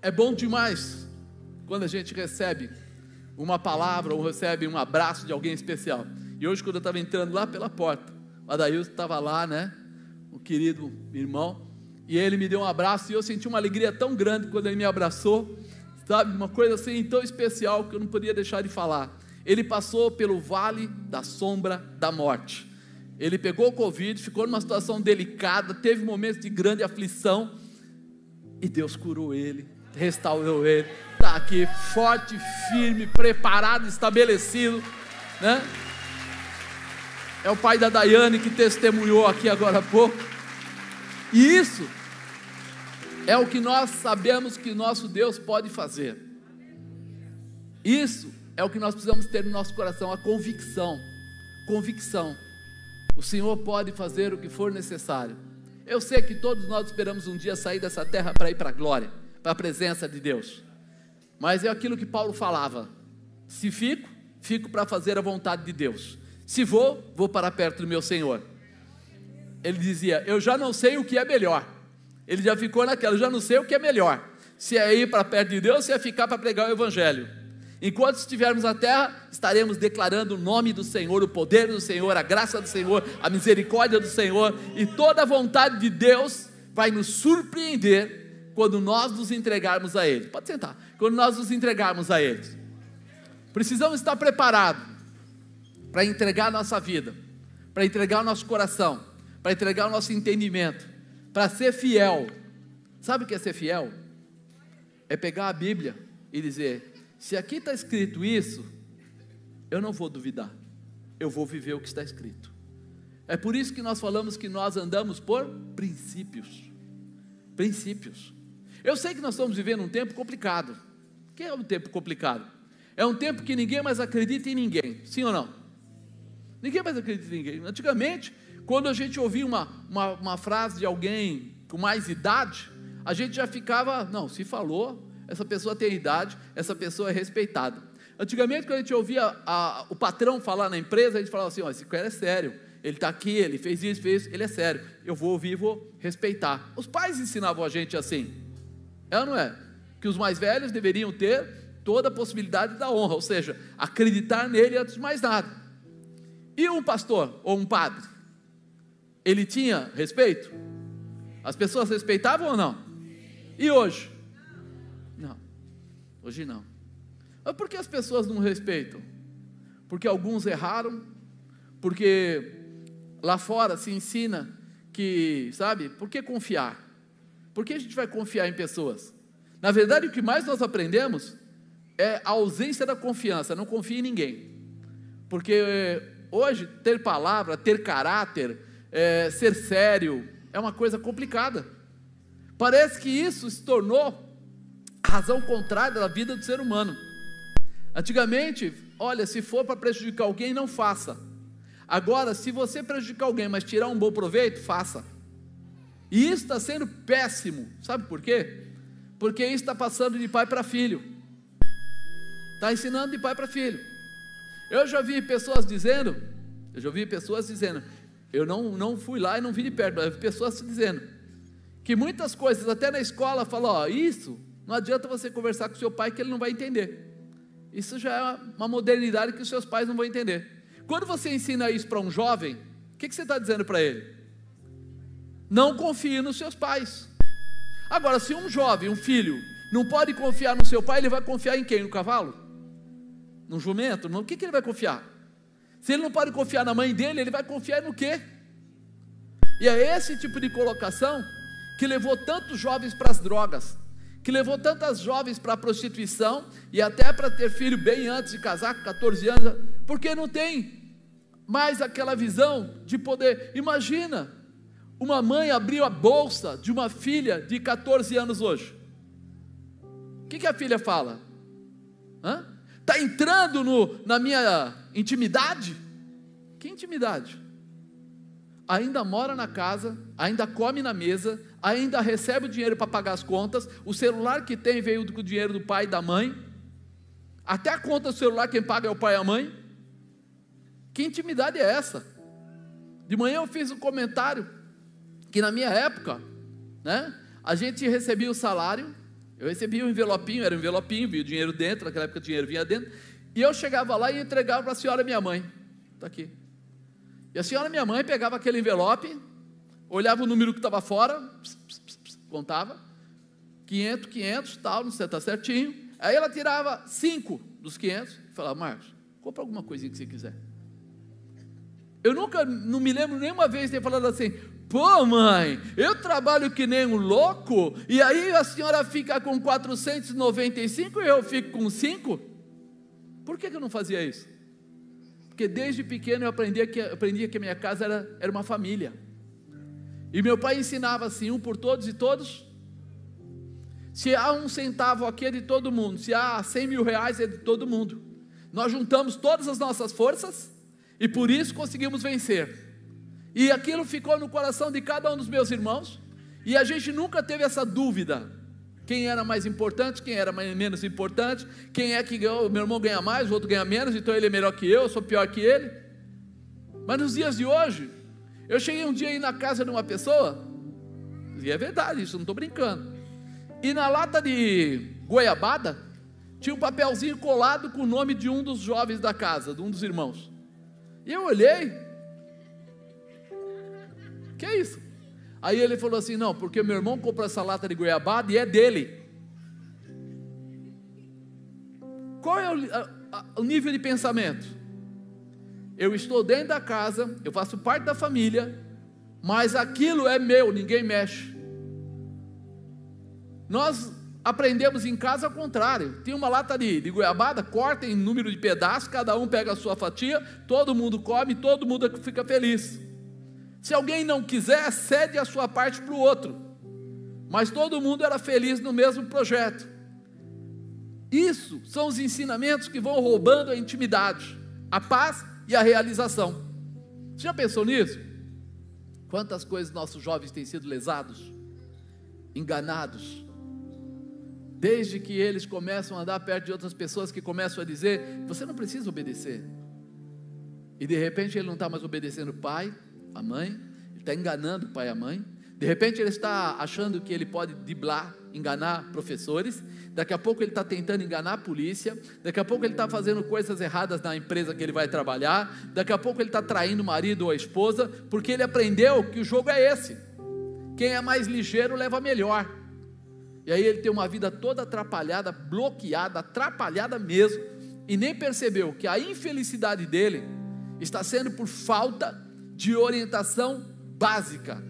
É bom demais quando a gente recebe uma palavra ou recebe um abraço de alguém especial. E hoje, quando eu estava entrando lá pela porta, o Adailson estava lá, né? O querido irmão, e ele me deu um abraço, e eu senti uma alegria tão grande quando ele me abraçou, sabe? Uma coisa assim tão especial que eu não podia deixar de falar. Ele passou pelo vale da sombra da morte. Ele pegou o Covid, ficou numa situação delicada, teve momentos de grande aflição, e Deus curou ele, restaurou ele, está aqui forte, firme, preparado, estabelecido, né? É o pai da Daiane que testemunhou aqui agora há pouco. E isso é o que nós sabemos que nosso Deus pode fazer. Isso é o que nós precisamos ter no nosso coração, a convicção. Convicção. O Senhor pode fazer o que for necessário. Eu sei que todos nós esperamos um dia sair dessa terra para ir para a glória, para a presença de Deus. Mas é aquilo que Paulo falava: se fico, fico para fazer a vontade de Deus. Se vou, vou para perto do meu Senhor. Ele dizia: eu já não sei o que é melhor. Ele já ficou naquela: eu já não sei o que é melhor, se é ir para perto de Deus, se é ficar para pregar o Evangelho. Enquanto estivermos na terra, estaremos declarando o nome do Senhor, o poder do Senhor, a graça do Senhor, a misericórdia do Senhor, e toda a vontade de Deus vai nos surpreender quando nós nos entregarmos a Ele. Pode sentar. Quando nós nos entregarmos a Ele, precisamos estar preparados para entregar a nossa vida, para entregar o nosso coração, para entregar o nosso entendimento, para ser fiel. Sabe o que é ser fiel? É pegar a Bíblia e dizer: se aqui está escrito isso, eu não vou duvidar, eu vou viver o que está escrito. É por isso que nós falamos que nós andamos por princípios. Princípios. Eu sei que nós estamos vivendo um tempo complicado. O que é um tempo complicado? É um tempo que ninguém mais acredita em ninguém, sim ou não? Ninguém mais acredita em ninguém. Antigamente, quando a gente ouvia uma frase de alguém com mais idade, a gente já ficava: não, se falou, essa pessoa tem idade, essa pessoa é respeitada. Antigamente, quando a gente ouvia o patrão falar na empresa, a gente falava assim: esse cara é sério, ele está aqui, ele fez isso, ele é sério, eu vou ouvir, vou respeitar. Os pais ensinavam a gente assim, é ou não é? Que os mais velhos deveriam ter toda a possibilidade da honra, ou seja, acreditar nele antes de mais nada. E um pastor ou um padre, ele tinha respeito? As pessoas respeitavam ou não? E hoje? Não, hoje não. Mas por que as pessoas não respeitam? Porque alguns erraram, porque lá fora se ensina que, sabe, por que confiar? Por que a gente vai confiar em pessoas? Na verdade, o que mais nós aprendemos é a ausência da confiança. Não confie em ninguém, porque hoje ter palavra, ter caráter, ser sério, é uma coisa complicada. Parece que isso se tornou a razão contrária da vida do ser humano. Antigamente, olha, se for para prejudicar alguém, não faça. Agora, se você prejudicar alguém, mas tirar um bom proveito, faça. E isso está sendo péssimo. Sabe por quê? Porque isso está passando de pai para filho. Está ensinando de pai para filho. Eu já vi pessoas dizendo, eu não fui lá e não vi de perto, mas eu vi pessoas dizendo que muitas coisas, até na escola, falam: isso, não adianta você conversar com seu pai que ele não vai entender. Isso já é uma modernidade que os seus pais não vão entender. Quando você ensina isso para um jovem, o que você está dizendo para ele? Não confie nos seus pais. Agora, se um jovem, um filho, não pode confiar no seu pai, ele vai confiar em quem? No cavalo? No jumento? No que ele vai confiar? Se ele não pode confiar na mãe dele, ele vai confiar no quê? E é esse tipo de colocação que levou tantos jovens para as drogas, que levou tantas jovens para a prostituição, e até para ter filho bem antes de casar, com 14 anos, porque não tem mais aquela visão de poder. Imagina, uma mãe abriu a bolsa de uma filha de 14 anos hoje. O que a filha fala? Está entrando na minha intimidade? Que intimidade? Ainda mora na casa, ainda come na mesa, ainda recebe o dinheiro para pagar as contas, o celular que tem veio com o dinheiro do pai e da mãe, até a conta do celular quem paga é o pai e a mãe. Que intimidade é essa? De manhã eu fiz um comentário, que na minha época, né, a gente recebia o salário, Eu recebia um envelopinho, era um envelopinho, vinha o dinheiro dentro, naquela época o dinheiro vinha dentro, e eu chegava lá e entregava para a senhora minha mãe. Está aqui. E a senhora minha mãe pegava aquele envelope, olhava o número que estava fora, contava, 500, tal, não sei, está certinho. Aí ela tirava 5 dos 500 e falava: Marcos, compra alguma coisinha que você quiser. Eu não me lembro nenhuma vez de ter falado assim: pô mãe, eu trabalho que nem um louco, e aí a senhora fica com 495 e eu fico com 5? Por que eu não fazia isso? Porque desde pequeno eu aprendi que a minha casa era uma família, e meu pai ensinava assim: um por todos e todos. Se há 1 centavo aqui é de todo mundo, se há 100 mil reais é de todo mundo. Nós juntamos todas as nossas forças e por isso conseguimos vencer. E aquilo ficou no coração de cada um dos meus irmãos, e a gente nunca teve essa dúvida: quem era mais importante, quem era menos importante, quem é que ganhou. Meu irmão ganha mais, o outro ganha menos, então ele é melhor que eu sou pior que ele. Mas nos dias de hoje, eu cheguei um dia aí na casa de uma pessoa, e é verdade isso, não estou brincando, e na lata de goiabada tinha um papelzinho colado com o nome de um dos jovens da casa, de um dos irmãos. E eu olhei: que é isso? Aí ele falou assim: não, porque meu irmão comprou essa lata de goiabada e é dele. Qual é o nível de pensamento? Eu estou dentro da casa, eu faço parte da família, mas aquilo é meu, ninguém mexe. Nós aprendemos em casa ao contrário: tem uma lata de goiabada, corta em número de pedaços, cada um pega a sua fatia, todo mundo come, todo mundo fica feliz. Se alguém não quiser, cede a sua parte para o outro, mas todo mundo era feliz no mesmo projeto. Isso são os ensinamentos que vão roubando a intimidade, a paz e a realização. Você já pensou nisso? Quantas coisas nossos jovens têm sido lesados, enganados, desde que eles começam a andar perto de outras pessoas que começam a dizer: você não precisa obedecer, e de repente ele não está mais obedecendo o pai, a mãe, ele está enganando o pai e a mãe. De repente ele está achando que ele pode driblar, enganar professores, daqui a pouco ele está tentando enganar a polícia, daqui a pouco ele está fazendo coisas erradas na empresa que ele vai trabalhar, daqui a pouco ele está traindo o marido ou a esposa, porque ele aprendeu que o jogo é esse: quem é mais ligeiro leva melhor. E aí ele tem uma vida toda atrapalhada, bloqueada, atrapalhada mesmo, e nem percebeu que a infelicidade dele está sendo por falta de orientação básica,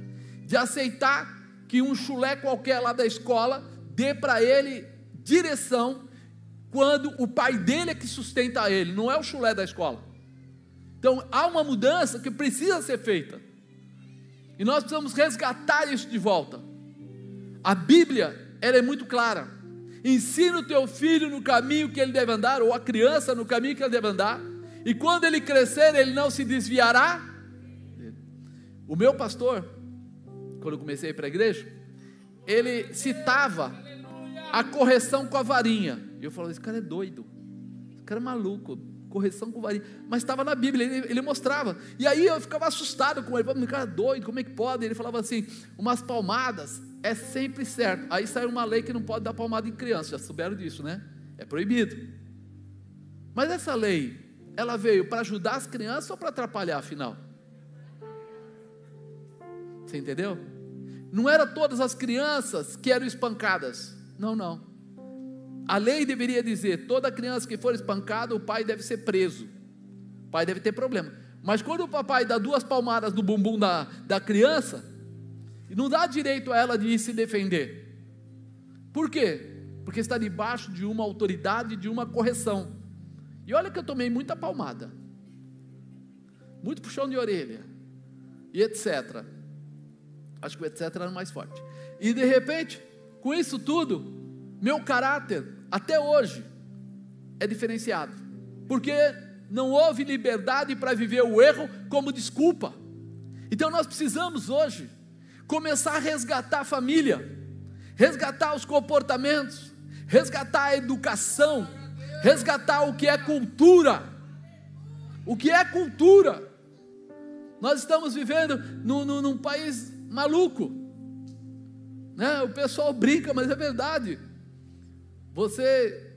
de aceitar que um chulé qualquer lá da escola dê para ele direção, quando o pai dele é que sustenta ele, não é o chulé da escola. Então há uma mudança que precisa ser feita, e nós precisamos resgatar isso de volta. A Bíblia, ela é muito clara: ensina o teu filho no caminho que ele deve andar, ou a criança no caminho que ele deve andar, e quando ele crescer ele não se desviará. O meu pastor, quando eu comecei para a igreja, ele citava a correção com a varinha, e eu falava: esse cara é doido, esse cara é maluco, correção com varinha, mas estava na Bíblia, ele mostrava, e aí eu ficava assustado com ele, falava: cara é doido, como é que pode? Ele falava assim: umas palmadas é sempre certo. Aí saiu uma lei que não pode dar palmada em criança, já souberam disso, né? É proibido. Mas essa lei, ela veio para ajudar as crianças ou para atrapalhar, afinal? Você entendeu? Não era todas as crianças que eram espancadas, não. A lei deveria dizer: toda criança que for espancada, o pai deve ser preso, o pai deve ter problema. Mas quando o papai dá 2 palmadas no bumbum da criança, não dá direito a ela de se defender. Por quê? Porque está debaixo de uma autoridade, de uma correção. E olha que eu tomei muita palmada, muito puxão de orelha, e etc. Acho que o etc era mais forte. E de repente, com isso tudo, meu caráter, até hoje, é diferenciado, porque não houve liberdade para viver o erro como desculpa. Então nós precisamos hoje começar a resgatar a família, resgatar os comportamentos, resgatar a educação, resgatar o que é cultura. O que é cultura? Nós estamos vivendo num país maluco, né? O pessoal brinca, mas é verdade. Você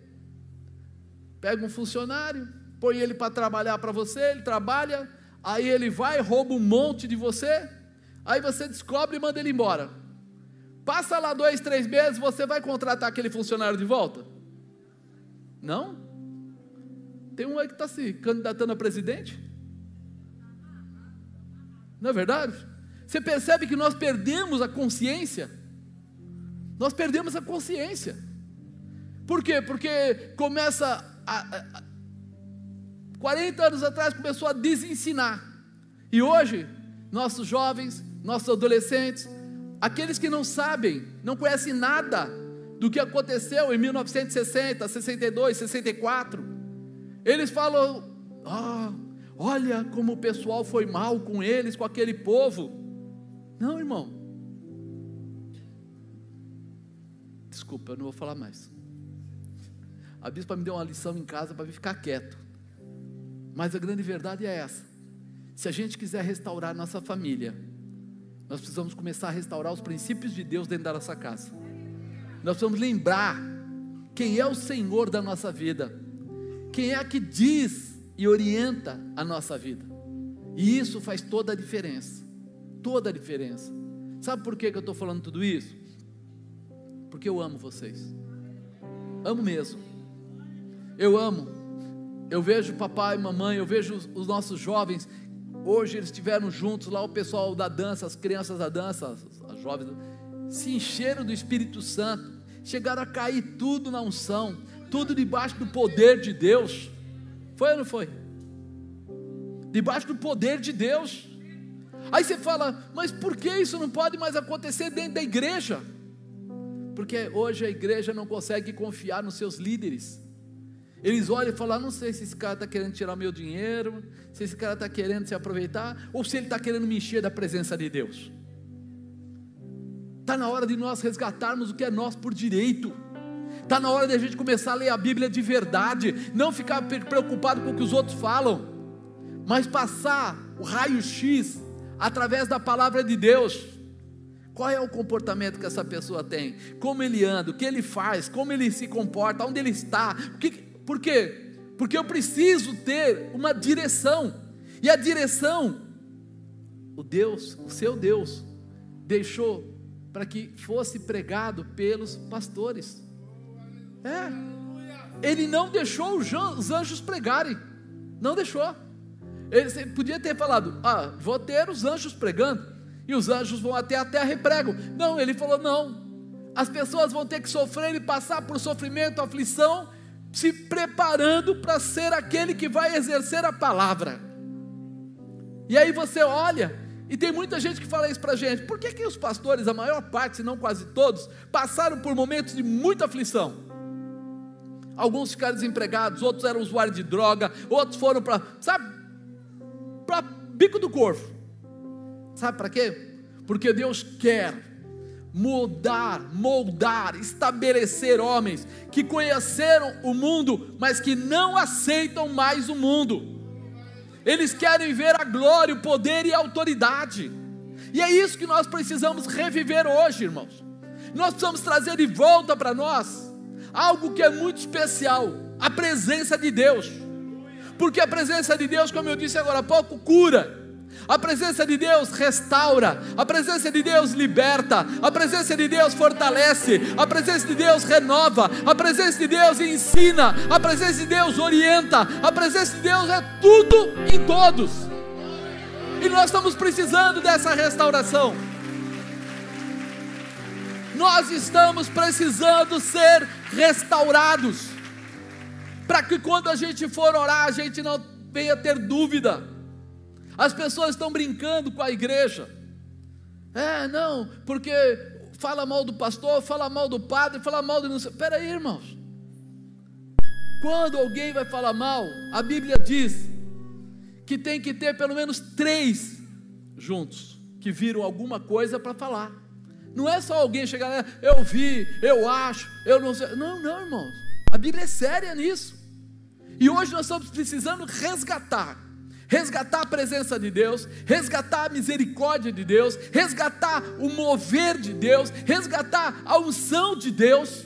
pega um funcionário, põe ele para trabalhar para você, ele trabalha, aí ele vai, rouba um monte de você, aí você descobre e manda ele embora. Passa lá 2, 3 meses, você vai contratar aquele funcionário de volta? Não? Tem um aí que está se candidatando a presidente? Não é verdade? Você percebe que nós perdemos a consciência? Nós perdemos a consciência. Por quê? Porque começa 40 anos atrás começou a desensinar. E hoje, nossos jovens, nossos adolescentes, aqueles que não sabem, não conhecem nada do que aconteceu em 1960, 62, 64, eles falam: olha como o pessoal foi mal com eles, com aquele povo. Não, irmão, desculpa, eu não vou falar mais. A bispa me deu uma lição em casa para ficar quieto, mas a grande verdade é essa: se a gente quiser restaurar nossa família, nós precisamos começar a restaurar os princípios de Deus dentro da nossa casa. Nós precisamos lembrar quem é o Senhor da nossa vida, quem é que diz e orienta a nossa vida, e isso faz toda a diferença, toda a diferença. Sabe por que eu estou falando tudo isso? Porque eu amo vocês, amo mesmo, eu amo. Eu vejo papai e mamãe, eu vejo os nossos jovens. Hoje eles estiveram juntos lá, o pessoal da dança, as crianças da dança, as jovens, se encheram do Espírito Santo, chegaram a cair tudo na unção, tudo debaixo do poder de Deus. Foi ou não foi? Debaixo do poder de Deus. Aí você fala: mas por que isso não pode mais acontecer dentro da igreja? Porque hoje a igreja não consegue confiar nos seus líderes. Eles olham e falam: não sei se esse cara está querendo tirar meu dinheiro, se esse cara está querendo se aproveitar, ou se ele está querendo me encher da presença de Deus. Está na hora de nós resgatarmos o que é nosso por direito. Está na hora de a gente começar a ler a Bíblia de verdade, não ficar preocupado com o que os outros falam, mas passar o raio-x através da palavra de Deus. Qual é o comportamento que essa pessoa tem? Como ele anda, o que ele faz, como ele se comporta, onde ele está? Por quê? Porque eu preciso ter uma direção, e a direção, o seu Deus, deixou para que fosse pregado pelos pastores. Ele não deixou os anjos pregarem, não deixou. Ele podia ter falado: vou ter os anjos pregando, e os anjos vão até a terra e pregam. Não, ele falou: não, as pessoas vão ter que sofrer e passar por sofrimento, aflição, se preparando para ser aquele que vai exercer a palavra. E aí você olha, e tem muita gente que fala isso para a gente: por que os pastores, a maior parte, se não quase todos, passaram por momentos de muita aflição? Alguns ficaram desempregados, outros eram usuários de droga, outros foram para bico do corvo. Sabe para quê? Porque Deus quer moldar, estabelecer homens que conheceram o mundo, mas que não aceitam mais o mundo. Eles querem ver a glória, o poder e a autoridade, e é isso que nós precisamos reviver hoje, irmãos. Nós precisamos trazer de volta para nós algo que é muito especial: a presença de Deus. Porque a presença de Deus, como eu disse agora há pouco, cura. A presença de Deus restaura, a presença de Deus liberta, a presença de Deus fortalece, a presença de Deus renova, a presença de Deus ensina, a presença de Deus orienta, a presença de Deus é tudo em todos, e nós estamos precisando dessa restauração. Nós estamos precisando ser restaurados, para que quando a gente for orar, a gente não venha ter dúvida. As pessoas estão brincando com a igreja. Não, porque fala mal do pastor, fala mal do padre, fala mal do... Espera aí, irmãos. Quando alguém vai falar mal, a Bíblia diz que tem que ter pelo menos 3 juntos, que viram alguma coisa para falar. Não é só alguém chegar lá: eu vi, eu acho, eu não sei. Não, irmãos, a Bíblia é séria nisso. E hoje nós estamos precisando resgatar a presença de Deus, resgatar a misericórdia de Deus, resgatar o mover de Deus, resgatar a unção de Deus,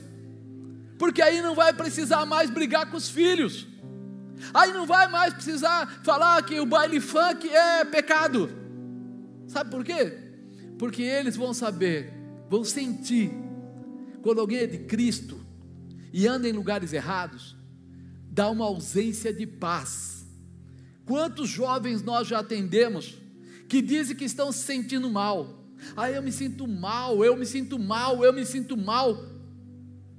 porque aí não vai precisar mais brigar com os filhos, aí não vai mais precisar falar que o baile funk é pecado. Sabe por quê? Porque eles vão saber, vão sentir, quando alguém é de Cristo e anda em lugares errados, dá uma ausência de paz. Quantos jovens nós já atendemos que dizem que estão se sentindo mal? Eu me sinto mal, eu me sinto mal, eu me sinto mal,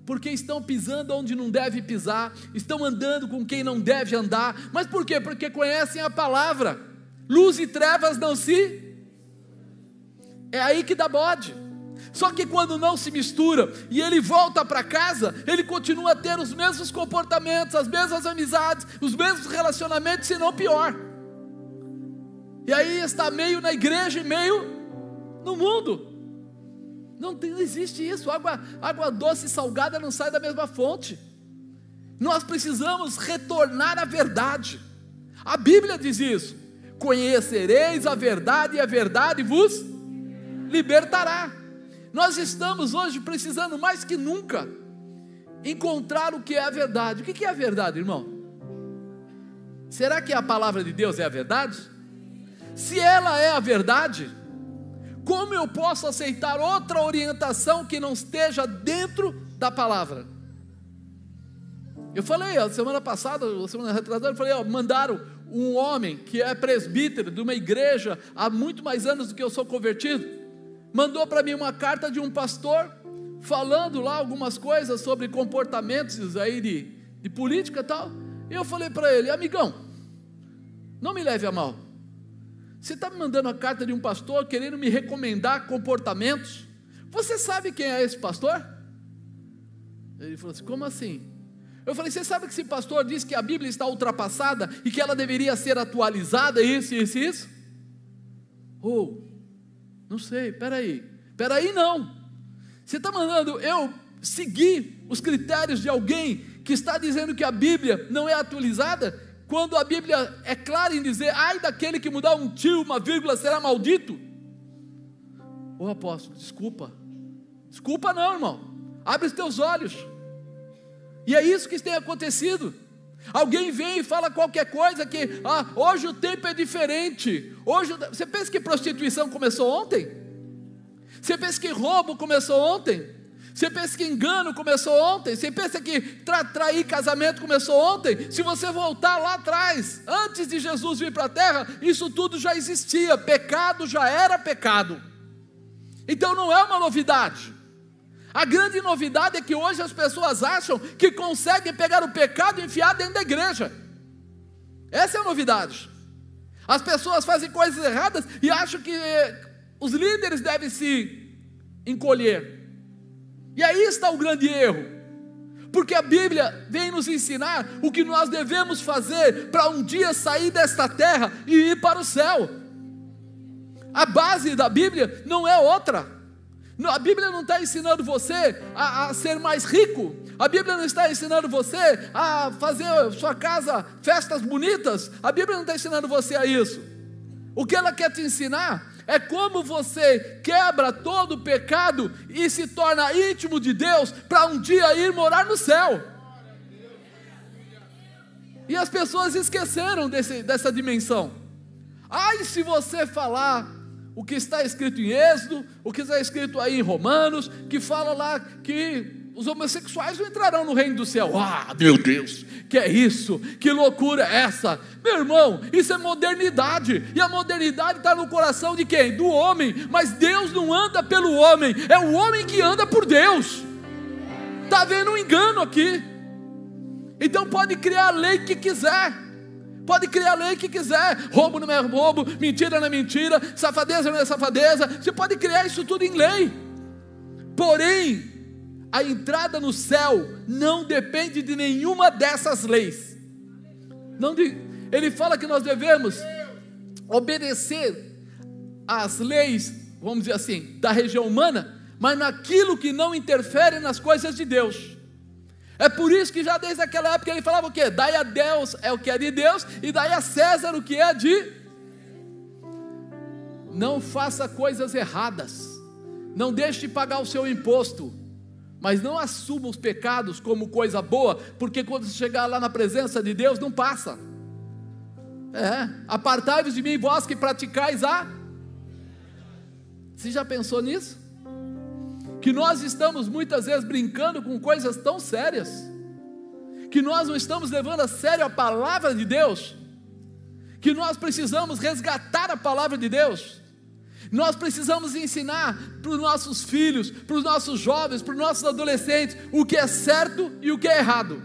porque estão pisando onde não deve pisar, estão andando com quem não deve andar. Mas por quê? Porque conhecem a palavra. Luz e trevas não se... É aí que dá bode. Só que quando não se mistura e ele volta para casa, ele continua a ter os mesmos comportamentos, as mesmas amizades, os mesmos relacionamentos, se não pior. E aí está meio na igreja e meio no mundo. Não existe isso. Água doce e salgada não sai da mesma fonte. Nós precisamos retornar à verdade. A Bíblia diz isso: conhecereis a verdade e a verdade vos libertará. Nós estamos hoje precisando mais que nunca encontrar o que é a verdade. O que é a verdade, irmão? Será que a palavra de Deus é a verdade? Se ela é a verdade, como eu posso aceitar outra orientação que não esteja dentro da palavra? Eu falei, a semana passada, a semana retrasada, eu falei, mandaram um homem que é presbítero de uma igreja há muito mais anos do que eu sou convertido, mandou para mim uma carta de um pastor, falando lá algumas coisas sobre comportamentos aí de política e tal. E eu falei para ele, amigão, não me leve a mal, você está me mandando a carta de um pastor querendo me recomendar comportamentos? Você sabe quem é esse pastor? Ele falou assim, como assim? Eu falei, você sabe que esse pastor diz que a Bíblia está ultrapassada e que ela deveria ser atualizada, isso. Não sei, peraí não, você está mandando eu seguir os critérios de alguém que está dizendo que a Bíblia não é atualizada, quando a Bíblia é clara em dizer, ai daquele que mudar um tio, uma vírgula, será maldito? Apóstolo, desculpa não, irmão, abre os teus olhos. E é isso que tem acontecido. Alguém vem e fala qualquer coisa que, hoje o tempo é diferente. Você pensa que prostituição começou ontem? Você pensa que roubo começou ontem? Você pensa que engano começou ontem? Você pensa que trair casamento começou ontem? Se você voltar lá atrás, antes de Jesus vir para a terra, isso tudo já existia. Pecado já era pecado. Então não é uma novidade. A grande novidade é que hoje as pessoas acham que conseguem pegar o pecado e enfiar dentro da igreja. Essa é a novidade. As pessoas fazem coisas erradas e acham que os líderes devem se encolher. E aí está o grande erro, porque a Bíblia vem nos ensinar o que nós devemos fazer para um dia sair desta terra e ir para o céu. A base da Bíblia não é outra. A Bíblia não está ensinando você a ser mais rico. A Bíblia não está ensinando você a fazer sua casa festas bonitas. A Bíblia não está ensinando você a isso. O que ela quer te ensinar é como você quebra todo o pecado e se torna íntimo de Deus para um dia ir morar no céu. E as pessoas esqueceram dessa dimensão. Ai, se você falar o que está escrito em Êxodo, o que está escrito aí em Romanos, que fala lá que os homossexuais não entrarão no reino do céu. Meu Deus, que é isso? Que loucura é essa? Meu irmão, isso é modernidade, e a modernidade está no coração de quem? Do homem. Mas Deus não anda pelo homem, é o homem que anda por Deus. Está havendo um engano aqui. Então pode criar a lei que quiser, pode criar a lei que quiser, roubo não é roubo, mentira não é mentira, safadeza não é safadeza, você pode criar isso tudo em lei. Porém, a entrada no céu não depende de nenhuma dessas leis. Ele fala que nós devemos obedecer às leis, vamos dizer assim, da região humana, mas naquilo que não interfere nas coisas de Deus. É por isso que já desde aquela época ele falava o quê? Dai a Deus é o que é de Deus, e dai a César o que é de... Não faça coisas erradas, não deixe de pagar o seu imposto, Mas não assuma os pecados como coisa boa, porque quando você chegar lá na presença de Deus, não passa. Apartai-vos de mim, vós que praticais a... Você já pensou nisso? Que nós estamos muitas vezes brincando com coisas tão sérias, que nós não estamos levando a sério a palavra de Deus, que nós precisamos resgatar a palavra de Deus. Nós precisamos ensinar para os nossos filhos, para os nossos jovens, para os nossos adolescentes, o que é certo e o que é errado.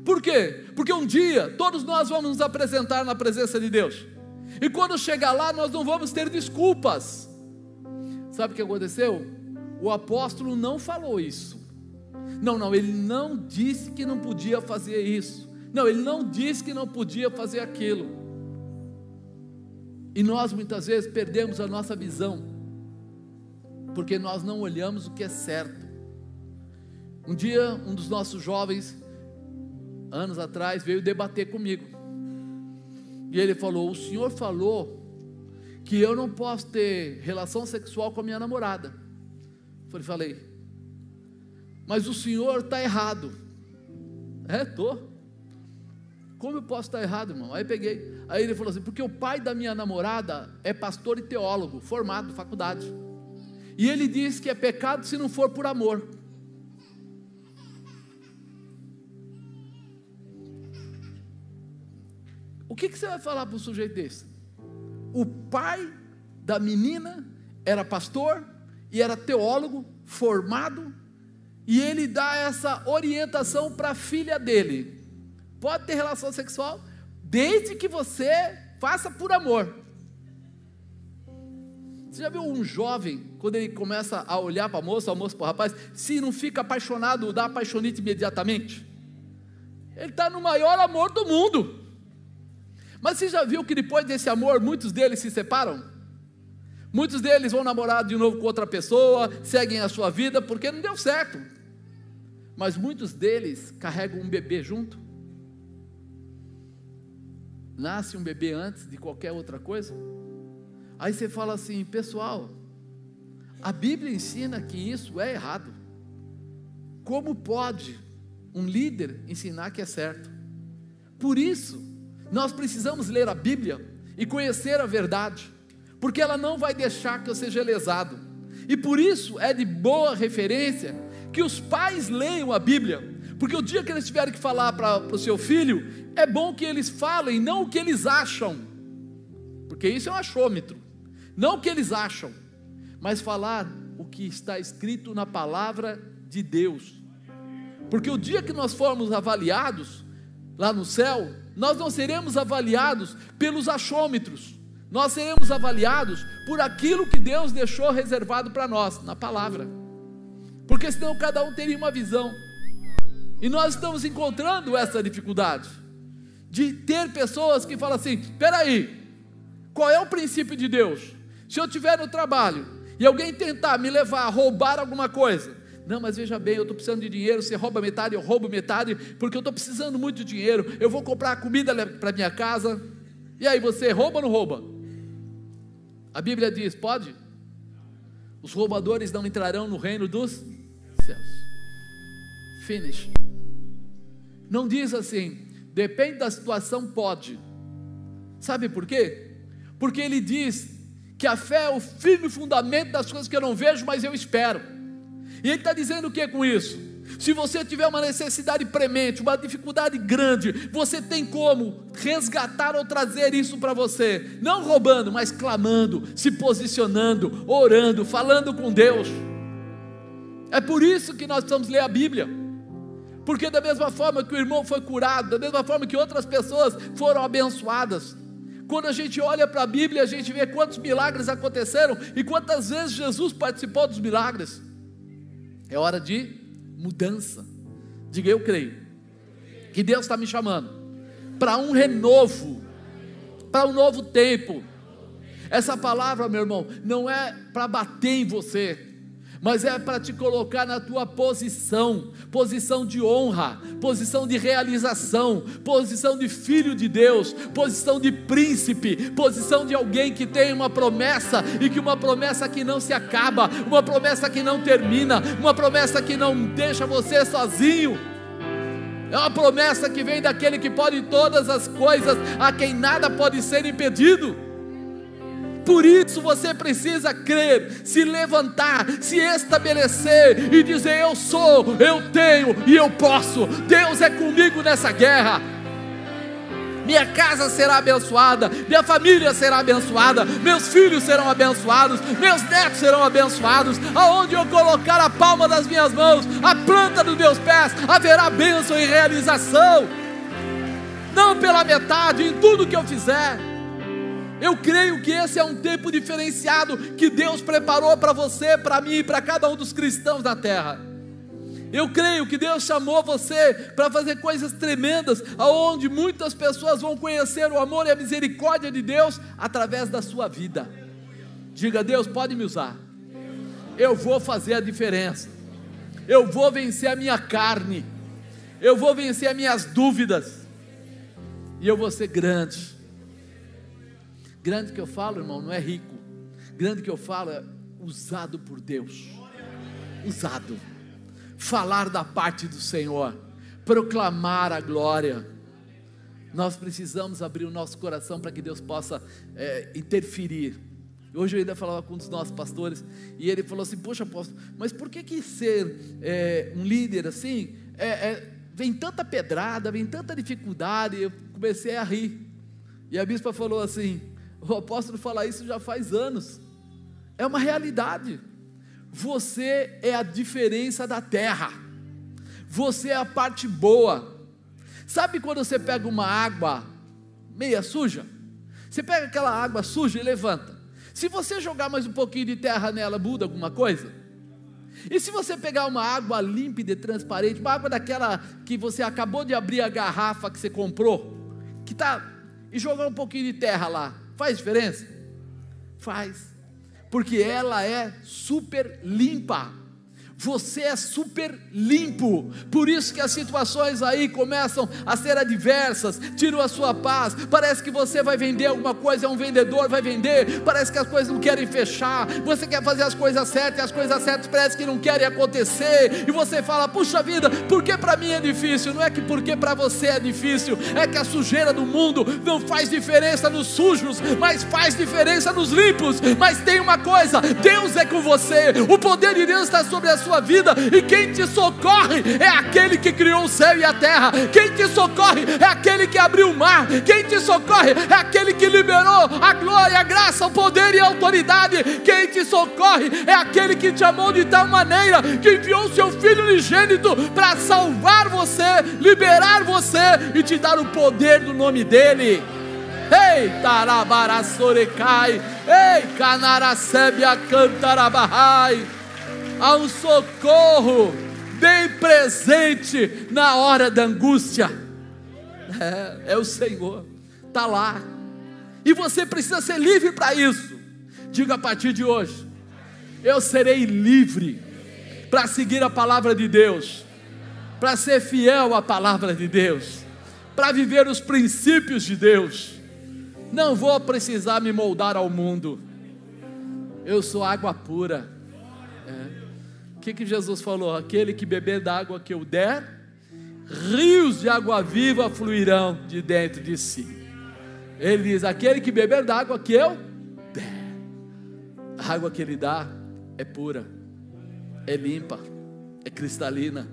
Por quê? Porque um dia todos nós vamos nos apresentar na presença de Deus, e quando chegar lá nós não vamos ter desculpas. Sabe o que aconteceu? O apóstolo não falou isso. Não, ele não disse que não podia fazer isso. Não, ele não disse que não podia fazer aquilo. E nós muitas vezes perdemos a nossa visão, porque nós não olhamos o que é certo. Um dia, um dos nossos jovens, anos atrás, veio debater comigo. E ele falou: o senhor falou que eu não posso ter relação sexual com a minha namorada. Falei, mas o senhor está errado. Estou. Como eu posso estar errado, irmão? Aí ele falou assim: porque o pai da minha namorada é pastor e teólogo, formado, faculdade, e ele diz que é pecado se não for por amor. O que você vai falar para um sujeito desse? O pai da menina era pastor e era teólogo, formado, e ele dá essa orientação para a filha dele: pode ter relação sexual, desde que você faça por amor. Você já viu um jovem, quando ele começa a olhar para a moça para o rapaz, se não fica apaixonado, dá apaixonite imediatamente? Ele está no maior amor do mundo. Mas você já viu que depois desse amor, muitos deles se separam? Muitos deles vão namorar de novo com outra pessoa, seguem a sua vida, porque não deu certo. Mas muitos deles carregam um bebê junto. Nasce um bebê antes de qualquer outra coisa. Aí você fala assim: pessoal, a Bíblia ensina que isso é errado. Como pode um líder ensinar que é certo? Por isso, nós precisamos ler a Bíblia e conhecer a verdade, porque ela não vai deixar que eu seja lesado. E por isso é de boa referência que os pais leiam a Bíblia, porque o dia que eles tiverem que falar para o seu filho, é bom que eles falem não o que eles acham, porque isso é um achômetro, não o que eles acham, mas falar o que está escrito na palavra de Deus. Porque o dia que nós formos avaliados lá no céu, nós não seremos avaliados pelos achômetros, nós seremos avaliados por aquilo que Deus deixou reservado para nós, na palavra, porque senão cada um teria uma visão, e nós estamos encontrando essa dificuldade, de ter pessoas que falam assim: espera aí, qual é o princípio de Deus? Se eu estiver no trabalho, e alguém tentar me levar a roubar alguma coisa, não, mas veja bem, eu estou precisando de dinheiro, você rouba metade, eu roubo metade, porque eu estou precisando muito de dinheiro, eu vou comprar comida para minha casa, e aí você rouba ou não rouba? A Bíblia diz: pode? Os roubadores não entrarão no reino dos céus. Finish. Não diz assim, depende da situação, pode. Sabe por quê? Porque ele diz que a fé é o firme fundamento das coisas que eu não vejo, mas eu espero. E ele está dizendo o que com isso? Se você tiver uma necessidade premente, uma dificuldade grande, você tem como resgatar ou trazer isso para você, não roubando, mas clamando, se posicionando, orando, falando com Deus. É por isso que nós precisamos ler a Bíblia, porque da mesma forma que o irmão foi curado, da mesma forma que outras pessoas foram abençoadas, quando a gente olha para a Bíblia, a gente vê quantos milagres aconteceram, e quantas vezes Jesus participou dos milagres. É hora de mudança. Diga: eu creio que Deus está me chamando para um renovo, para um novo tempo. Essa palavra, meu irmão, não é para bater em você, mas é para te colocar na tua posição, posição de honra, posição de realização, posição de filho de Deus, posição de príncipe, posição de alguém que tem uma promessa, e que uma promessa que não se acaba, uma promessa que não termina, uma promessa que não deixa você sozinho. É uma promessa que vem daquele que pode todas as coisas, a quem nada pode ser impedido. Por isso você precisa crer, se levantar, se estabelecer e dizer: eu sou, eu tenho e eu posso. Deus é comigo nessa guerra. Minha casa será abençoada, minha família será abençoada, meus filhos serão abençoados, meus netos serão abençoados. Aonde eu colocar a palma das minhas mãos, a planta dos meus pés, haverá bênção e realização. Não pela metade, em tudo que eu fizer. Eu creio que esse é um tempo diferenciado que Deus preparou para você, para mim e para cada um dos cristãos na terra. Eu creio que Deus chamou você para fazer coisas tremendas, aonde muitas pessoas vão conhecer o amor e a misericórdia de Deus através da sua vida. Diga: Deus pode me usar, eu vou fazer a diferença, eu vou vencer a minha carne, eu vou vencer as minhas dúvidas, e eu vou ser grande. Grande que eu falo, irmão, não é rico. Grande que eu falo é usado por Deus. Usado. Falar da parte do Senhor. Proclamar a glória. Nós precisamos abrir o nosso coração para que Deus possa interferir. Hoje eu ainda falava com um dos nossos pastores, e ele falou assim: poxa, apóstolo, mas por que ser um líder assim, vem tanta pedrada, vem tanta dificuldade? E eu comecei a rir. E a bispa falou assim: o apóstolo fala isso já faz anos, é uma realidade. Você é a diferença da terra, você é a parte boa. Sabe quando você pega uma água meia suja? Você pega aquela água suja e levanta. Se você jogar mais um pouquinho de terra nela, muda alguma coisa? E se você pegar uma água límpida e transparente, uma água daquela que você acabou de abrir a garrafa que você comprou, e jogar um pouquinho de terra lá, faz diferença? Faz, porque ela é super limpa. Você é super limpo. Por isso que as situações aí começam a ser adversas, tiram a sua paz. Parece que você vai vender alguma coisa, é um vendedor, vai vender. Parece que as coisas não querem fechar. Você quer fazer as coisas certas, e as coisas certas parece que não querem acontecer. E você fala: puxa vida, por que para mim é difícil? Não é que porque para você é difícil, é que a sujeira do mundo não faz diferença nos sujos, mas faz diferença nos limpos. Mas tem uma coisa: Deus é com você. O poder de Deus está sobre a sua vida, e quem te socorre é aquele que criou o céu e a terra. Quem te socorre é aquele que abriu o mar. Quem te socorre é aquele que liberou a glória, a graça, o poder e a autoridade. Quem te socorre é aquele que te amou de tal maneira que enviou o seu Filho unigênito para salvar você, liberar você e te dar o poder do nome dele. Ei, tarabarasorecai, ei, canaracebia cantarabahai. Há um socorro bem presente na hora da angústia. É o Senhor, está lá. E você precisa ser livre para isso. Diga: a partir de hoje, eu serei livre para seguir a palavra de Deus, para ser fiel à palavra de Deus, para viver os princípios de Deus. Não vou precisar me moldar ao mundo. Eu sou água pura. O que Jesus falou? Aquele que beber da água que eu der, rios de água viva fluirão de dentro de si. Ele diz: aquele que beber da água que eu der. A água que ele dá é pura, é limpa, é cristalina.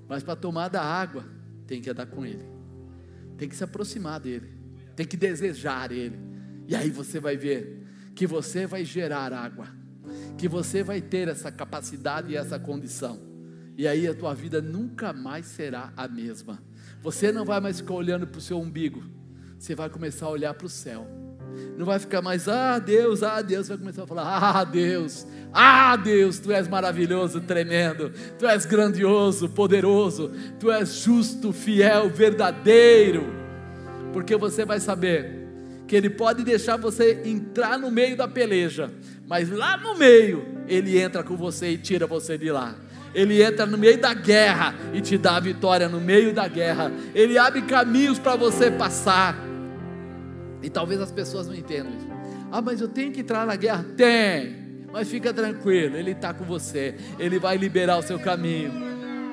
Mas para tomar da água, tem que andar com ele, tem que se aproximar dele, tem que desejar ele. E aí você vai ver que você vai gerar água, que você vai ter essa capacidade e essa condição. E aí a tua vida nunca mais será a mesma. Você não vai mais ficar olhando para o seu umbigo, você vai começar a olhar para o céu. Não vai ficar mais: Deus, Deus. Vai começar a falar: Deus, Deus, Tu és maravilhoso, tremendo, Tu és grandioso, poderoso, Tu és justo, fiel, verdadeiro. Porque você vai saber que Ele pode deixar você entrar no meio da peleja, mas lá no meio, Ele entra com você e tira você de lá. Ele entra no meio da guerra e te dá a vitória no meio da guerra. Ele abre caminhos para você passar. E talvez as pessoas não entendam isso. Ah, mas eu tenho que entrar na guerra? Tem, mas fica tranquilo, Ele está com você. Ele vai liberar o seu caminho.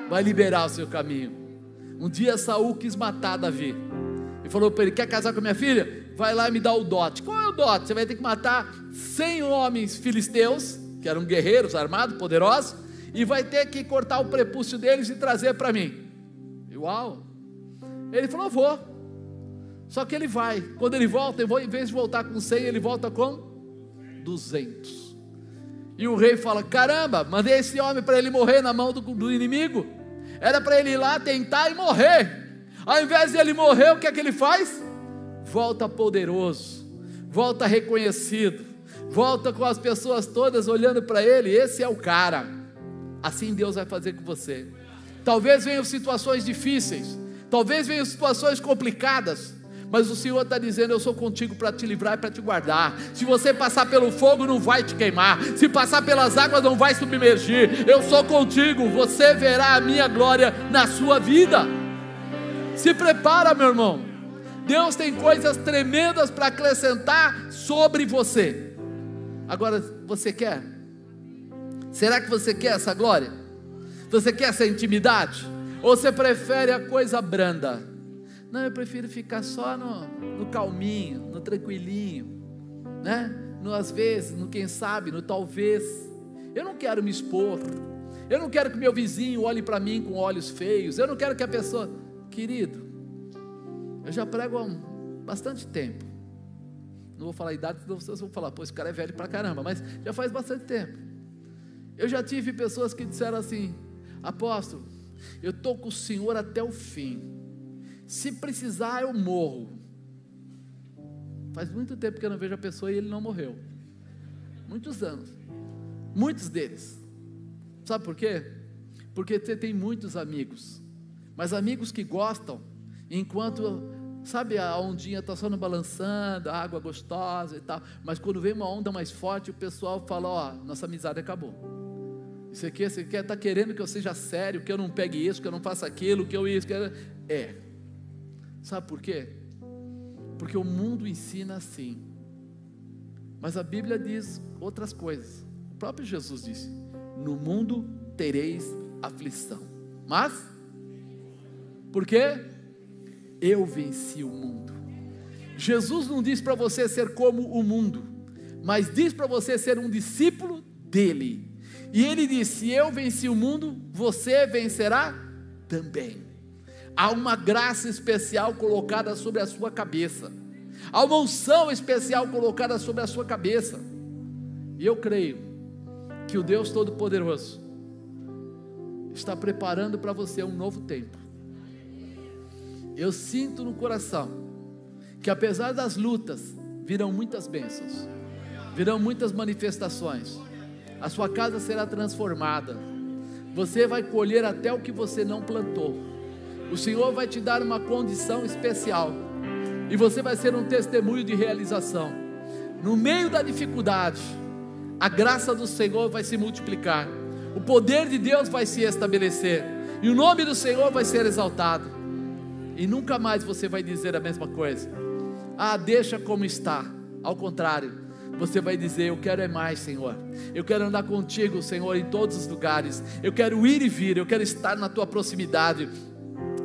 Vai liberar o seu caminho. Um dia Saul quis matar Davi. E falou para ele: quer casar com a minha filha? Vai lá e me dá o dote. Qual é o dote? Você vai ter que matar 100 homens filisteus, que eram guerreiros armados, poderosos, e vai ter que cortar o prepúcio deles e trazer para mim. Uau! Ele falou: vou. Só que ele vai. Quando ele volta, em vez de voltar com 100, ele volta com 200. E o rei fala: caramba, mandei esse homem para ele morrer na mão do inimigo. Era para ele ir lá tentar e morrer. Ao invés de ele morrer, o que é que ele faz? Volta poderoso, volta reconhecido, volta com as pessoas todas olhando para ele. Esse é o cara. Assim Deus vai fazer com você. Talvez venham situações difíceis, talvez venham situações complicadas, mas o Senhor está dizendo: eu sou contigo para te livrar e para te guardar. Se você passar pelo fogo, não vai te queimar. Se passar pelas águas, não vai submergir. Eu sou contigo, você verá a minha glória na sua vida. Se prepara, meu irmão. Deus tem coisas tremendas para acrescentar sobre você. Agora, você quer? Será que você quer essa glória? Você quer essa intimidade? Ou você prefere a coisa branda? Não, eu prefiro ficar só no calminho, no tranquilinho, né? No às vezes, no quem sabe, no talvez. Eu não quero me expor. Eu não quero que meu vizinho olhe para mim com olhos feios. Eu não quero que a pessoa... Querido, eu já prego há bastante tempo. Não vou falar a idade, senão vocês vão falar: pô, esse cara é velho pra caramba. Mas já faz bastante tempo. Eu já tive pessoas que disseram assim: apóstolo, eu estou com o Senhor até o fim. Se precisar, eu morro. Faz muito tempo que eu não vejo a pessoa e ele não morreu. Muitos anos. Muitos deles. Sabe por quê? Porque você tem muitos amigos, mas amigos que gostam, enquanto, sabe, a ondinha está só no balançando, a água gostosa e tal, mas quando vem uma onda mais forte, o pessoal fala: ó, nossa amizade acabou. Você está querendo que eu seja sério, que eu não pegue isso, que eu não faça aquilo, que eu isso, que eu... Sabe por quê? Porque o mundo ensina assim, mas a Bíblia diz outras coisas. O próprio Jesus disse: no mundo tereis aflição, mas por quê? Eu venci o mundo. Jesus não diz para você ser como o mundo, mas diz para você ser um discípulo dele. E ele disse: se eu venci o mundo, você vencerá também. Há uma graça especial colocada sobre a sua cabeça. Há uma unção especial colocada sobre a sua cabeça. E eu creio que o Deus Todo-Poderoso está preparando para você um novo tempo. Eu sinto no coração que, apesar das lutas, virão muitas bênçãos, virão muitas manifestações. A sua casa será transformada. Você vai colher até o que você não plantou. O Senhor vai te dar uma condição especial, e você vai ser um testemunho de realização. No meio da dificuldade, a graça do Senhor vai se multiplicar, o poder de Deus vai se estabelecer, e o nome do Senhor vai ser exaltado. E nunca mais você vai dizer a mesma coisa: ah, deixa como está. Ao contrário, você vai dizer: eu quero é mais, Senhor. Eu quero andar contigo, Senhor, em todos os lugares. Eu quero ir e vir, eu quero estar na tua proximidade.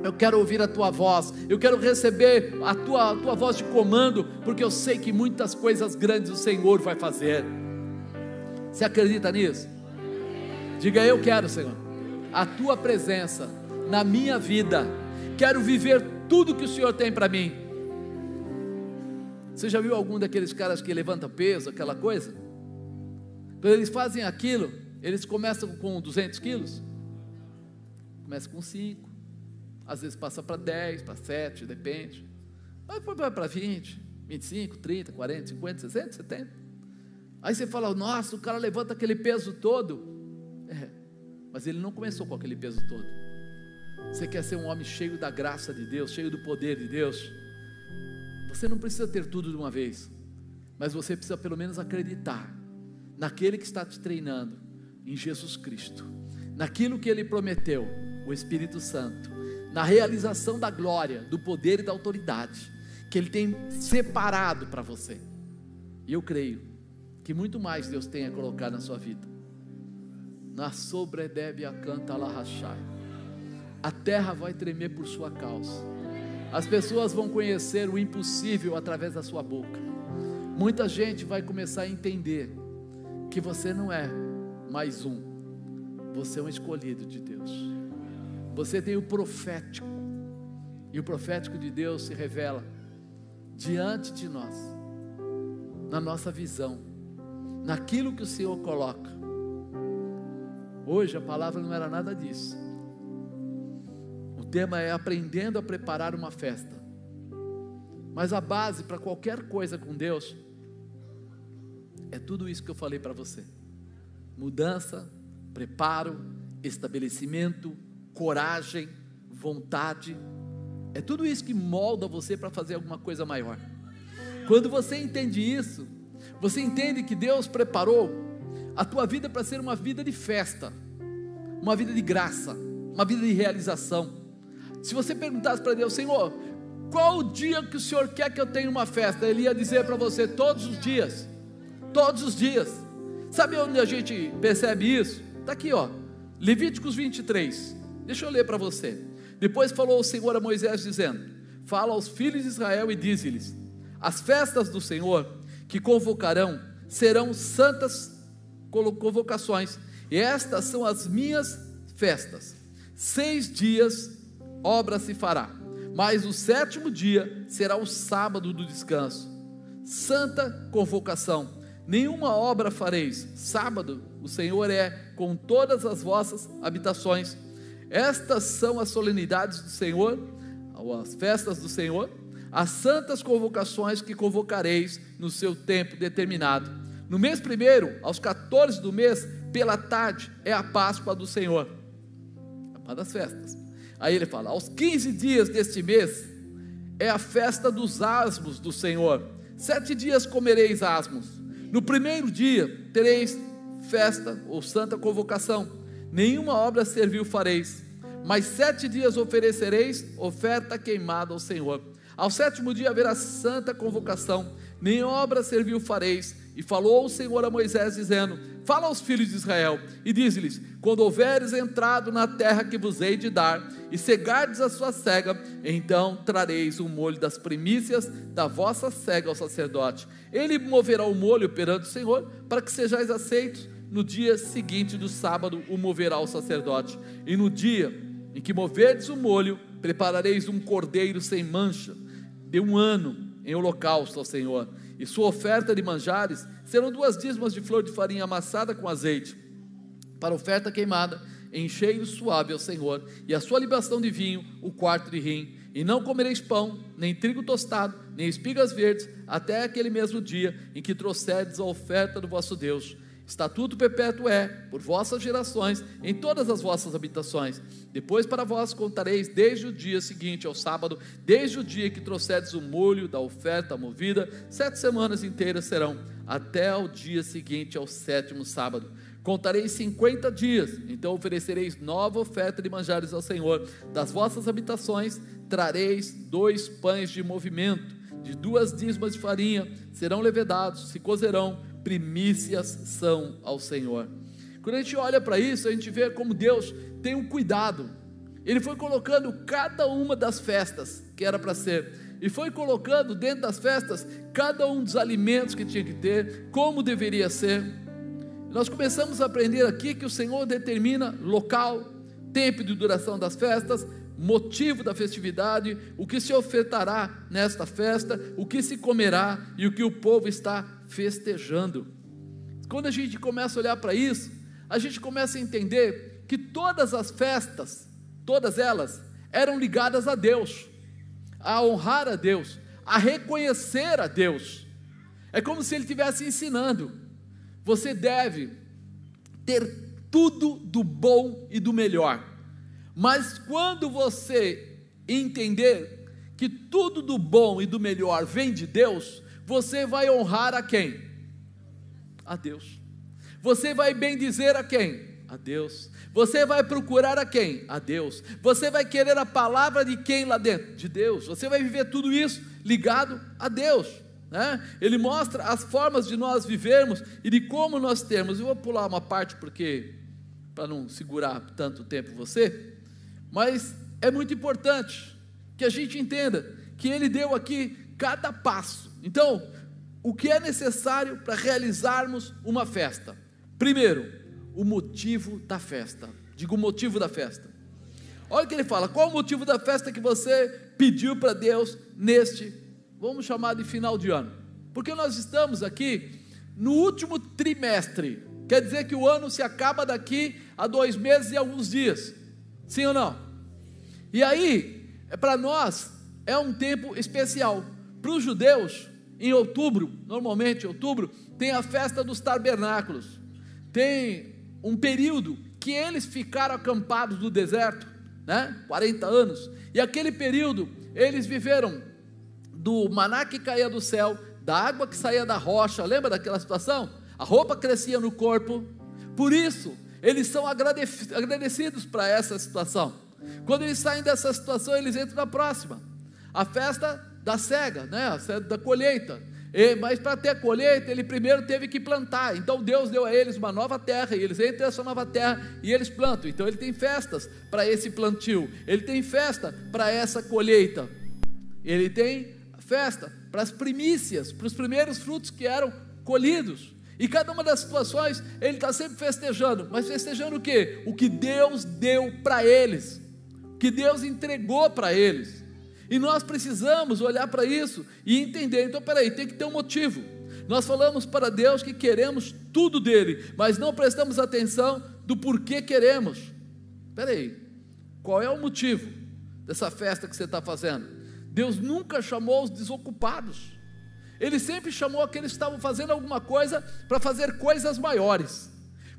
Eu quero ouvir a tua voz, eu quero receber a tua voz de comando, porque eu sei que muitas coisas grandes o Senhor vai fazer. Você acredita nisso? Diga: eu quero, Senhor, a tua presença na minha vida. Quero viver tudo que o Senhor tem para mim. Você já viu algum daqueles caras que levantam peso, aquela coisa? Quando eles fazem aquilo, eles começam com 200 quilos, começa com 5, às vezes passa para 10, para 7, depende, aí vai para 20, 25, 30, 40, 50, 60, 70, aí você fala: nossa, o cara levanta aquele peso todo. Mas ele não começou com aquele peso todo. Você quer ser um homem cheio da graça de Deus, cheio do poder de Deus? Você não precisa ter tudo de uma vez, mas você precisa pelo menos acreditar naquele que está te treinando, em Jesus Cristo, naquilo que Ele prometeu, o Espírito Santo, na realização da glória, do poder e da autoridade, que Ele tem separado para você. E eu creio que muito mais Deus tem a colocar na sua vida. Na sobredebe a canta la rachai. A terra vai tremer por sua causa. As pessoas vão conhecer o impossível através da sua boca. Muita gente vai começar a entender que você não é mais um, você é um escolhido de Deus. Você tem o profético, e o profético de Deus se revela diante de nós, na nossa visão, naquilo que o Senhor coloca. Hoje a palavra não era nada disso. O tema é aprendendo a preparar uma festa. Mas a base para qualquer coisa com Deus é tudo isso que eu falei para você: mudança, preparo, estabelecimento, coragem, vontade. É tudo isso que molda você para fazer alguma coisa maior. Quando você entende isso, você entende que Deus preparou a tua vida para ser uma vida de festa, uma vida de graça, uma vida de realização. Se você perguntasse para Deus: Senhor, qual o dia que o Senhor quer que eu tenha uma festa? Ele ia dizer para você: todos os dias. Todos os dias. Sabe onde a gente percebe isso? Está aqui, ó, Levíticos 23. Deixa eu ler para você. Depois falou o Senhor a Moisés dizendo: fala aos filhos de Israel e dize-lhes: as festas do Senhor que convocarão serão santas convocações, e estas são as minhas festas. 6 dias obra se fará, mas o 7º dia será o sábado do descanso, santa convocação. Nenhuma obra fareis. Sábado o Senhor é com todas as vossas habitações. Estas são as solenidades do Senhor, as festas do Senhor, as santas convocações que convocareis no seu tempo determinado. No mês 1º, aos 14 do mês, pela tarde, é a Páscoa do Senhor, uma das festas. Aí ele fala: aos 15 dias deste mês, é a festa dos asmos do Senhor. 7 dias comereis asmos. No 1º dia, tereis festa ou santa convocação. Nenhuma obra servil fareis, mas 7 dias oferecereis oferta queimada ao Senhor. Ao 7º dia haverá santa convocação, nem obra servil fareis. E falou o Senhor a Moisés dizendo: fala aos filhos de Israel e diz-lhes: quando houveres entrado na terra que vos hei de dar, e cegardes a sua cega, então trareis o molho das primícias da vossa cega ao sacerdote. Ele moverá o molho perante o Senhor, para que sejais aceitos. No dia seguinte do sábado o moverá o sacerdote. E no dia em que moverdes o molho, preparareis um cordeiro sem mancha, de 1 ano, em holocausto ao Senhor. E sua oferta de manjares serão 2 dízimos de flor de farinha amassada com azeite, para oferta queimada, em cheiro suave ao Senhor. E a sua libação de vinho, o 4 de rim. E não comereis pão, nem trigo tostado, nem espigas verdes, até aquele mesmo dia em que trouxerdes a oferta do vosso Deus. Estatuto perpétuo é, por vossas gerações, em todas as vossas habitações. Depois para vós contareis desde o dia seguinte ao sábado, desde o dia que trouxerdes o molho da oferta movida, 7 semanas inteiras serão, até o dia seguinte ao 7º sábado. Contareis 50 dias, então oferecereis nova oferta de manjares ao Senhor. Das vossas habitações trareis 2 pães de movimento, de 2 dízimos de farinha, serão levedados, se cozerão, primícias são ao Senhor. Quando a gente olha para isso, a gente vê como Deus tem um cuidado. Ele foi colocando cada uma das festas que era para ser, e foi colocando dentro das festas cada um dos alimentos que tinha que ter, como deveria ser. Nós começamos a aprender aqui que o Senhor determina local, tempo de duração das festas, motivo da festividade, o que se ofertará nesta festa, o que se comerá e o que o povo está festejando. Quando a gente começa a olhar para isso, a gente começa a entender que todas as festas, todas elas, eram ligadas a Deus, a honrar a Deus, a reconhecer a Deus. É como se Ele estivesse ensinando: você deve ter tudo do bom e do melhor, mas quando você entender que tudo do bom e do melhor vem de Deus, você vai honrar a quem? A Deus. Você vai bendizer a quem? A Deus. Você vai procurar a quem? A Deus. Você vai querer a palavra de quem lá dentro? De Deus. Você vai viver tudo isso ligado a Deus, né? Ele mostra as formas de nós vivermos e de como nós temos. Eu vou pular uma parte porque para não segurar tanto tempo você, mas é muito importante que a gente entenda que ele deu aqui cada passo. Então, o que é necessário para realizarmos uma festa? Primeiro, o motivo da festa. Diga o motivo da festa. Olha o que ele fala: qual o motivo da festa que você pediu para Deus neste, vamos chamar de final de ano? Porque nós estamos aqui no último trimestre. Quer dizer que o ano se acaba daqui a 2 meses e alguns dias. Sim ou não? E aí, para nós, é um tempo especial. Para os judeus, em outubro, normalmente em outubro, tem a festa dos tabernáculos. Tem um período que eles ficaram acampados no deserto, né? 40 anos. E aquele período, eles viveram do maná que caía do céu, da água que saía da rocha. Lembra daquela situação? A roupa crescia no corpo. Por isso, eles são agradecidos para essa situação. Quando eles saem dessa situação, eles entram na próxima, a festa da cega, né? A festa da colheita. Mas para ter a colheita, ele primeiro teve que plantar. Então Deus deu a eles uma nova terra, e eles entram nessa nova terra e eles plantam. Então ele tem festas para esse plantio, ele tem festa para essa colheita, ele tem festa para as primícias, para os primeiros frutos que eram colhidos. E cada uma das situações, ele está sempre festejando. Mas festejando o quê? O que Deus deu para eles, o que Deus entregou para eles. E nós precisamos olhar para isso e entender. Então peraí, tem que ter um motivo. Nós falamos para Deus que queremos tudo dele, mas não prestamos atenção do porquê queremos. Peraí, qual é o motivo dessa festa que você está fazendo? Deus nunca chamou os desocupados. Ele sempre chamou aqueles que estavam fazendo alguma coisa para fazer coisas maiores.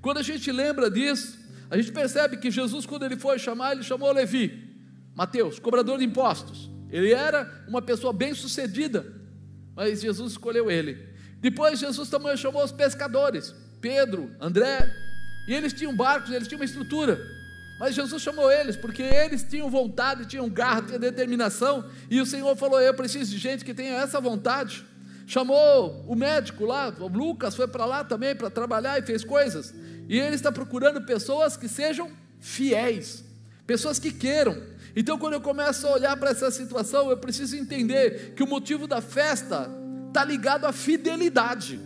Quando a gente lembra disso, a gente percebe que Jesus, quando ele foi chamar, ele chamou Levi, Mateus, cobrador de impostos. Ele era uma pessoa bem sucedida, mas Jesus escolheu ele. Depois Jesus também chamou os pescadores, Pedro, André, e eles tinham barcos, eles tinham uma estrutura, mas Jesus chamou eles, porque eles tinham vontade, tinham garra, tinham determinação, e o Senhor falou: eu preciso de gente que tenha essa vontade. Chamou o médico lá, o Lucas foi para lá também para trabalhar e fez coisas, e ele está procurando pessoas que sejam fiéis, pessoas que queiram. Então quando eu começo a olhar para essa situação, eu preciso entender que o motivo da festa está ligado à fidelidade.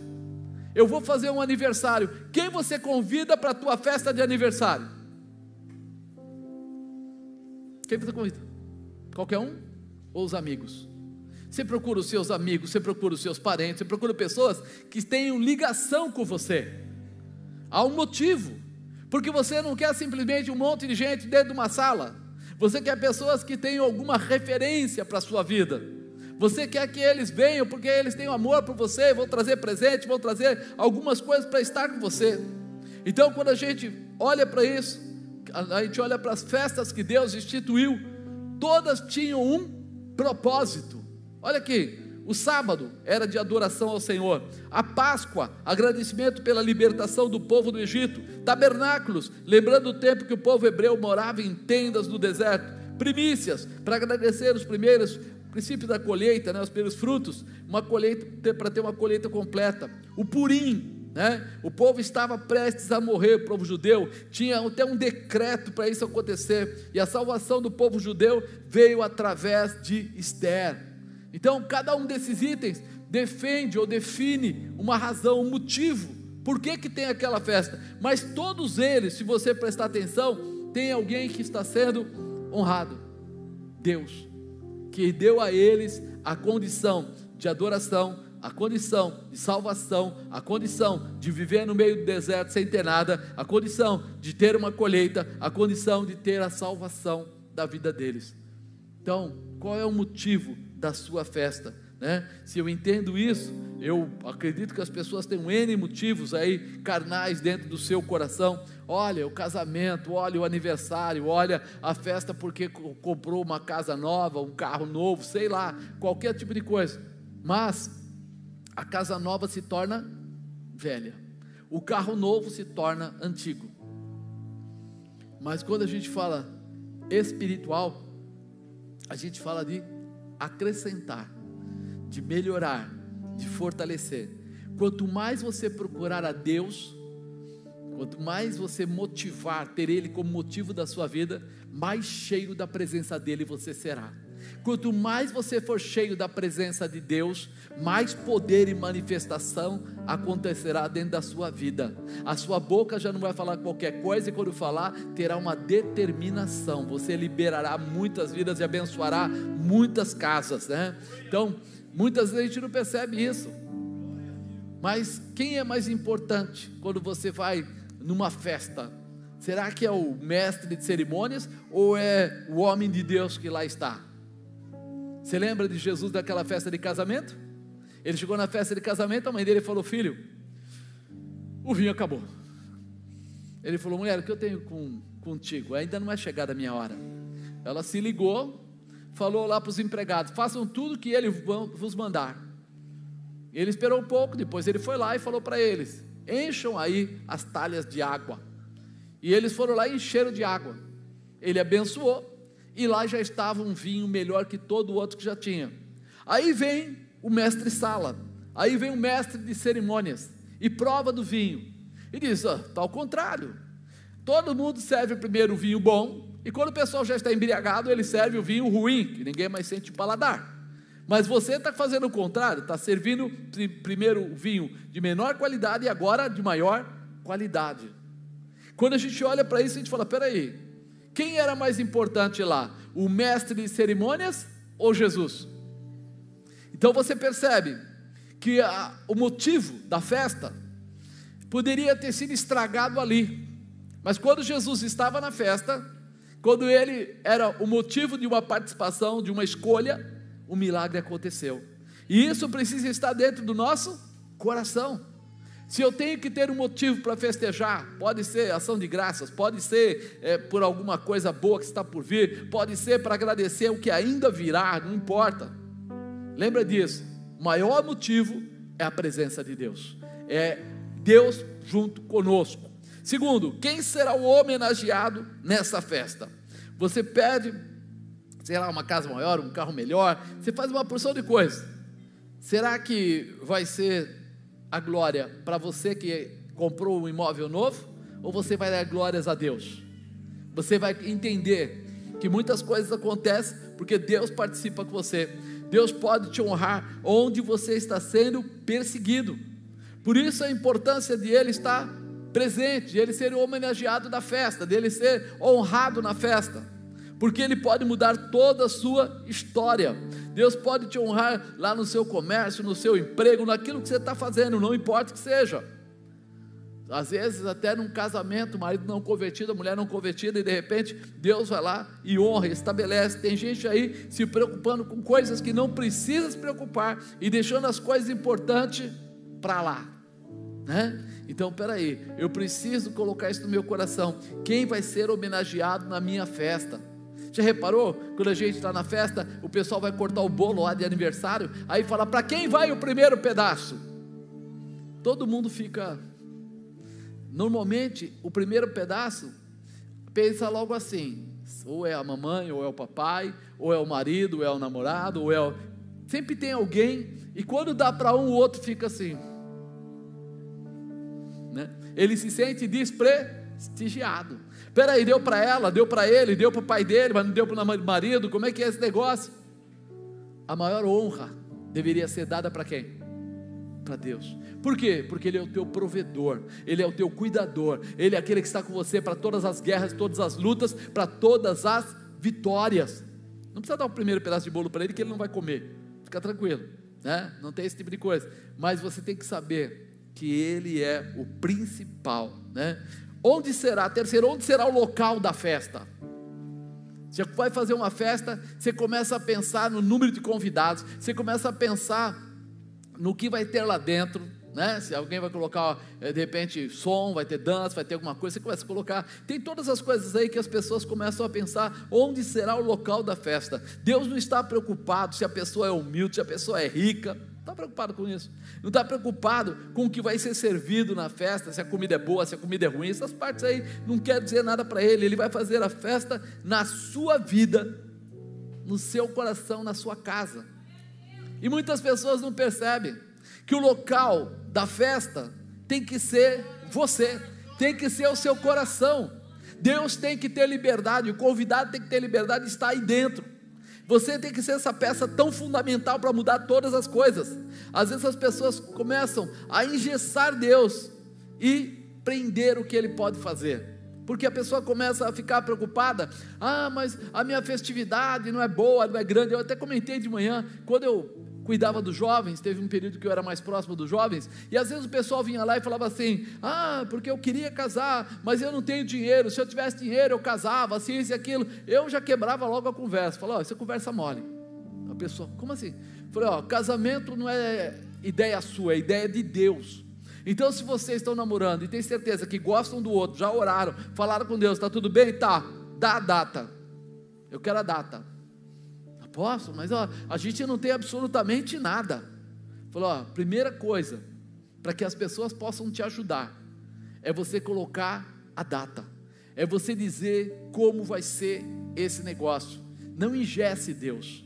Eu vou fazer um aniversário, quem você convida para a tua festa de aniversário? Quem você convida? Qualquer um? Ou os amigos? Você procura os seus amigos, você procura os seus parentes, você procura pessoas que tenham ligação com você. Há um motivo, porque você não quer simplesmente um monte de gente dentro de uma sala. Você quer pessoas que tenham alguma referência para a sua vida. Você quer que eles venham porque eles têm amor por você, vão trazer presente, vão trazer algumas coisas para estar com você. Então quando a gente olha para isso, a gente olha para as festas que Deus instituiu, todas tinham um propósito. Olha aqui, o sábado era de adoração ao Senhor, a Páscoa, agradecimento pela libertação do povo do Egito, tabernáculos, lembrando o tempo que o povo hebreu morava em tendas no deserto, primícias, para agradecer os primeiros princípios da colheita, né, os primeiros frutos, uma colheita, para ter uma colheita completa, o Purim, né? O povo estava prestes a morrer, o povo judeu, tinha até um decreto para isso acontecer, e a salvação do povo judeu veio através de Ester. Então cada um desses itens defende ou define uma razão, um motivo, por que que tem aquela festa, mas todos eles, se você prestar atenção, tem alguém que está sendo honrado, Deus, que deu a eles a condição de adoração, a condição de salvação, a condição de viver no meio do deserto sem ter nada, a condição de ter uma colheita, a condição de ter a salvação da vida deles. Então, qual é o motivo da sua festa, né? Se eu entendo isso, eu acredito que as pessoas têm N motivos aí, carnais dentro do seu coração. Olha o casamento, olha o aniversário, olha a festa porque comprou uma casa nova, um carro novo, sei lá, qualquer tipo de coisa. Mas a casa nova se torna velha, o carro novo se torna antigo. Mas quando a gente fala espiritual, a gente fala de acrescentar, de melhorar, de fortalecer. Quanto mais você procurar a Deus, quanto mais você motivar, ter Ele como motivo da sua vida, mais cheio da presença dEle você será. Quanto mais você for cheio da presença de Deus, mais poder e manifestação acontecerá dentro da sua vida. A sua boca já não vai falar qualquer coisa, e quando falar, terá uma determinação. Você liberará muitas vidas e abençoará muitas casas, né? Então, muitas vezes a gente não percebe isso. Mas quem é mais importante quando você vai numa festa? Será que é o mestre de cerimônias ou é o homem de Deus que lá está? Você lembra de Jesus daquela festa de casamento? Ele chegou na festa de casamento, a mãe dele falou: filho, o vinho acabou. Ele falou: mulher, o que eu tenho contigo? Ainda não é chegada a minha hora. Ela se ligou, falou lá para os empregados: façam tudo que ele vos mandar. Ele esperou um pouco, depois ele foi lá e falou para eles: encham aí as talhas de água. E eles foram lá e encheram de água. Ele abençoou, e lá já estava um vinho melhor que todo o outro que já tinha. Aí vem o mestre sala, aí vem o mestre de cerimônias, e prova do vinho, e diz: está ao contrário, todo mundo serve primeiro o vinho bom, e quando o pessoal já está embriagado, ele serve o vinho ruim, que ninguém mais sente o paladar. Mas você está fazendo o contrário, está servindo primeiro o vinho de menor qualidade e agora de maior qualidade. Quando a gente olha para isso, a gente fala: peraí, quem era mais importante lá? O mestre de cerimônias ou Jesus? Então você percebe que o motivo da festa poderia ter sido estragado ali, mas quando Jesus estava na festa, quando ele era o motivo de uma participação, de uma escolha, o milagre aconteceu. E isso precisa estar dentro do nosso coração. Se eu tenho que ter um motivo para festejar, pode ser ação de graças, pode ser por alguma coisa boa que está por vir, pode ser para agradecer o que ainda virá, não importa. Lembra disso, o maior motivo é a presença de Deus, é Deus junto conosco. Segundo, quem será o homenageado nessa festa? Você pede, sei lá, uma casa maior, um carro melhor, você faz uma porção de coisas. Será que vai ser a glória para você que comprou um imóvel novo, ou você vai dar glórias a Deus? Você vai entender que muitas coisas acontecem porque Deus participa com você. Deus pode te honrar onde você está sendo perseguido. Por isso a importância de Ele estar presente, de Ele ser o homenageado da festa, de Ele ser honrado na festa, porque Ele pode mudar toda a sua história. Deus pode te honrar lá no seu comércio, no seu emprego, naquilo que você está fazendo, não importa o que seja. Às vezes até num casamento, o marido não convertido, a mulher não convertida, e de repente Deus vai lá e honra, estabelece. Tem gente aí se preocupando com coisas que não precisa se preocupar, e deixando as coisas importantes para lá, né? Então peraí, eu preciso colocar isso no meu coração. Quem vai ser homenageado na minha festa? Já reparou? Quando a gente está na festa, o pessoal vai cortar o bolo lá de aniversário, aí fala: para quem vai o primeiro pedaço? Todo mundo fica... Normalmente o primeiro pedaço pensa logo assim: ou é a mamãe, ou é o papai, ou é o marido, ou é o namorado, ou é o... Sempre tem alguém, e quando dá para um, o outro fica assim, né? Ele se sente desprestigiado. Peraí, deu para ela, deu para ele, deu para o pai dele, mas não deu para o marido, como é que é esse negócio? A maior honra deveria ser dada para quem? Para Deus. Por quê? Porque Ele é o teu provedor, Ele é o teu cuidador, Ele é aquele que está com você para todas as guerras, todas as lutas, para todas as vitórias. Não precisa dar o primeiro pedaço de bolo para Ele, que Ele não vai comer, fica tranquilo, né? Não tem esse tipo de coisa, mas você tem que saber que Ele é o principal, né? Onde será? Terceiro, onde será o local da festa? Você vai fazer uma festa, você começa a pensar no número de convidados, você começa a pensar no que vai ter lá dentro, né? Se alguém vai colocar, de repente, som, vai ter dança, vai ter alguma coisa, você começa a colocar, tem todas as coisas aí que as pessoas começam a pensar, onde será o local da festa? Deus não está preocupado se a pessoa é humilde, se a pessoa é rica, está preocupado com isso. Não está preocupado com o que vai ser servido na festa, se a comida é boa, se a comida é ruim. Essas partes aí não quer dizer nada para ele. Ele vai fazer a festa na sua vida, no seu coração, na sua casa. E muitas pessoas não percebem que o local da festa tem que ser você, tem que ser o seu coração. Deus tem que ter liberdade, o convidado tem que ter liberdade de estar aí dentro. Você tem que ser essa peça tão fundamental para mudar todas as coisas. Às vezes as pessoas começam a engessar Deus e prender o que Ele pode fazer, porque a pessoa começa a ficar preocupada. Mas a minha festividade não é boa, não é grande. Eu até comentei de manhã, quando eu cuidava dos jovens, teve um período que eu era mais próximo dos jovens, e às vezes o pessoal vinha lá e falava assim: porque eu queria casar, mas eu não tenho dinheiro, se eu tivesse dinheiro eu casava, assim, isso e aquilo. Eu já quebrava logo a conversa, falava: isso é conversa mole. A pessoa: como assim? Eu falei: casamento não é ideia sua, é ideia de Deus. Então, se vocês estão namorando e tem certeza que gostam do outro, já oraram, falaram com Deus, está tudo bem? Tá, dá a data, eu quero a data. Posso, mas a gente não tem absolutamente nada. Falou: primeira coisa, para que as pessoas possam te ajudar, é você colocar a data, é você dizer como vai ser esse negócio. Não engesse Deus,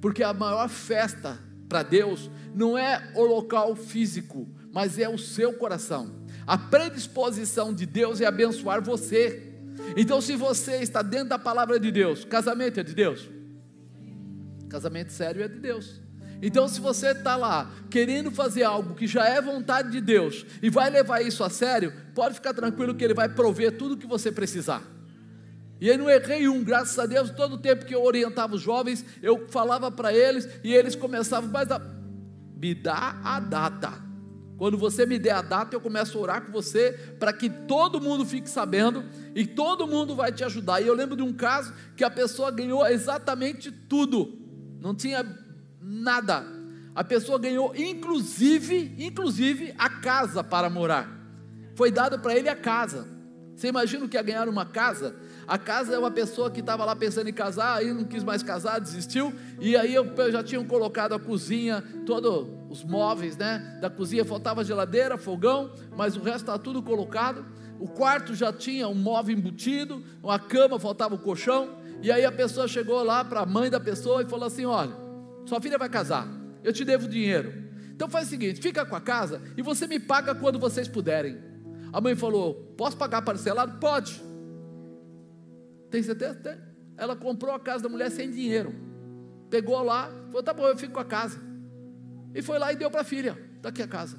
porque a maior festa para Deus não é o local físico, mas é o seu coração. A predisposição de Deus é abençoar você. Então, se você está dentro da palavra de Deus, casamento é de Deus, casamento sério é de Deus. Então, se você está lá querendo fazer algo que já é vontade de Deus e vai levar isso a sério, pode ficar tranquilo que Ele vai prover tudo o que você precisar. E eu não errei graças a Deus. Todo o tempo que eu orientava os jovens, eu falava para eles e eles começavam: me dá a data. Quando você me der a data, eu começo a orar com você, para que todo mundo fique sabendo, e todo mundo vai te ajudar. E eu lembro de um caso que a pessoa ganhou exatamente tudo, não tinha nada. A pessoa ganhou inclusive a casa para morar. Foi dado para ele a casa. Você imagina o que é ganhar uma casa? A casa é uma pessoa que estava lá pensando em casar, aí não quis mais casar, desistiu. E aí eu já tinham colocado a cozinha, todos os móveis, né, da cozinha. Faltava geladeira, fogão, mas o resto estava tudo colocado. O quarto já tinha um móvel embutido, uma cama, faltava o colchão. E aí a pessoa chegou lá para a mãe da pessoa e falou assim: olha, sua filha vai casar, eu te devo dinheiro, então faz o seguinte, fica com a casa e você me paga quando vocês puderem. A mãe falou: posso pagar parcelado? Pode. Tem certeza? Tem. Ela comprou a casa da mulher sem dinheiro, pegou lá, falou: tá bom, eu fico com a casa. E foi lá e deu para a filha: tá aqui a casa.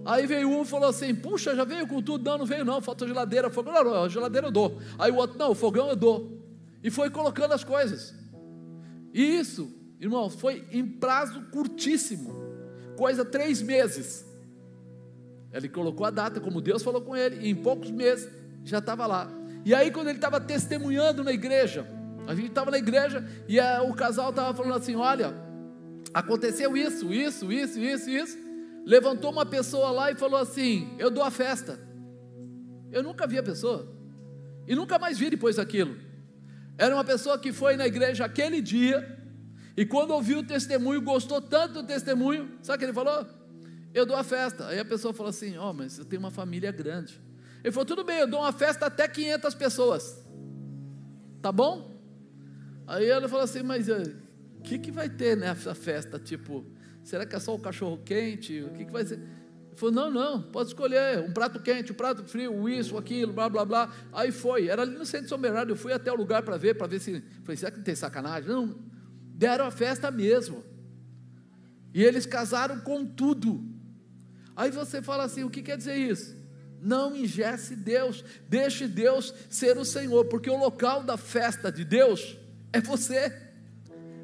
Aí veio um e falou assim: puxa, já veio com tudo? Não, não veio não, faltou geladeira, fogão. Não, a geladeira eu dou. Aí o outro: não, o fogão eu dou. E foi colocando as coisas. E isso, irmãos, foi em prazo curtíssimo, coisa 3 meses. Ele colocou a data, como Deus falou com ele, e em poucos meses já estava lá. E aí, quando ele estava testemunhando na igreja, a gente estava na igreja e o casal estava falando assim: olha, aconteceu isso. Levantou uma pessoa lá e falou assim: eu dou a festa. Eu nunca vi a pessoa e nunca mais vi depois daquilo. Era uma pessoa que foi na igreja aquele dia, e quando ouviu o testemunho, gostou tanto do testemunho, sabe o que ele falou? Eu dou a festa. Aí a pessoa falou assim: mas eu tenho uma família grande. Ele falou: tudo bem, eu dou uma festa até 500 pessoas, tá bom? Aí ela falou assim: mas o que vai ter nessa festa? Tipo, será que é só o cachorro quente? O que vai ser? Ele falou: não, pode escolher um prato quente, um prato frio, isso, aquilo, blá, blá, blá. Aí foi, era ali no centro de São Bernardo. Eu fui até o lugar para ver se, falei: será que não tem sacanagem? Não, deram a festa mesmo, e eles casaram com tudo. Aí você fala assim: o que quer dizer isso? Não engesse Deus, deixe Deus ser o Senhor, porque o local da festa de Deus é você.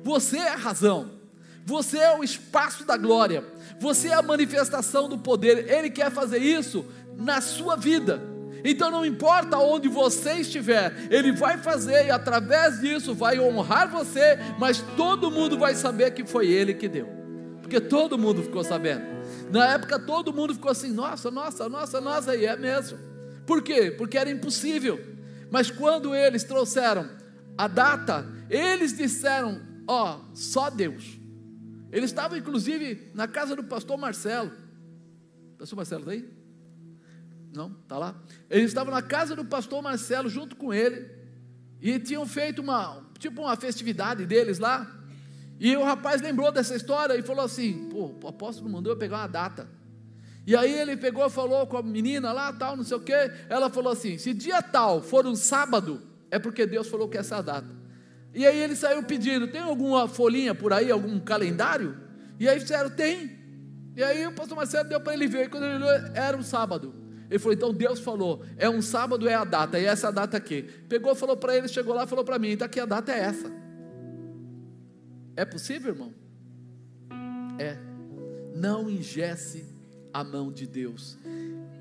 Você é a razão, você é o espaço da glória, você é a manifestação do poder. Ele quer fazer isso na sua vida. Então não importa onde você estiver, Ele vai fazer, e através disso vai honrar você, mas todo mundo vai saber que foi Ele que deu, porque todo mundo ficou sabendo. Na época todo mundo ficou assim: nossa, e é mesmo. Por quê? Porque era impossível. Mas quando eles trouxeram a data, eles disseram: só Deus. Eles estavam inclusive na casa do pastor Marcelo. Pastor Marcelo está aí? Não? Está lá? Eles estavam na casa do pastor Marcelo junto com ele, e tinham feito uma festividade deles lá, e o rapaz lembrou dessa história e falou assim: pô, o apóstolo mandou eu pegar uma data. E aí ele pegou e falou com a menina lá, tal, não sei o que. Ela falou assim: se dia tal for um sábado, é porque Deus falou que essa é a data. E aí ele saiu pedindo: tem alguma folhinha por aí, algum calendário? E aí disseram: tem. E aí o pastor Marcelo deu para ele ver, e quando ele olhou, era um sábado. Ele falou: então Deus falou, é um sábado, é a data, e essa data aqui. Pegou, falou para ele, chegou lá, falou para mim: então aqui a data é essa. É possível, irmão? É. Não engesse a mão de Deus.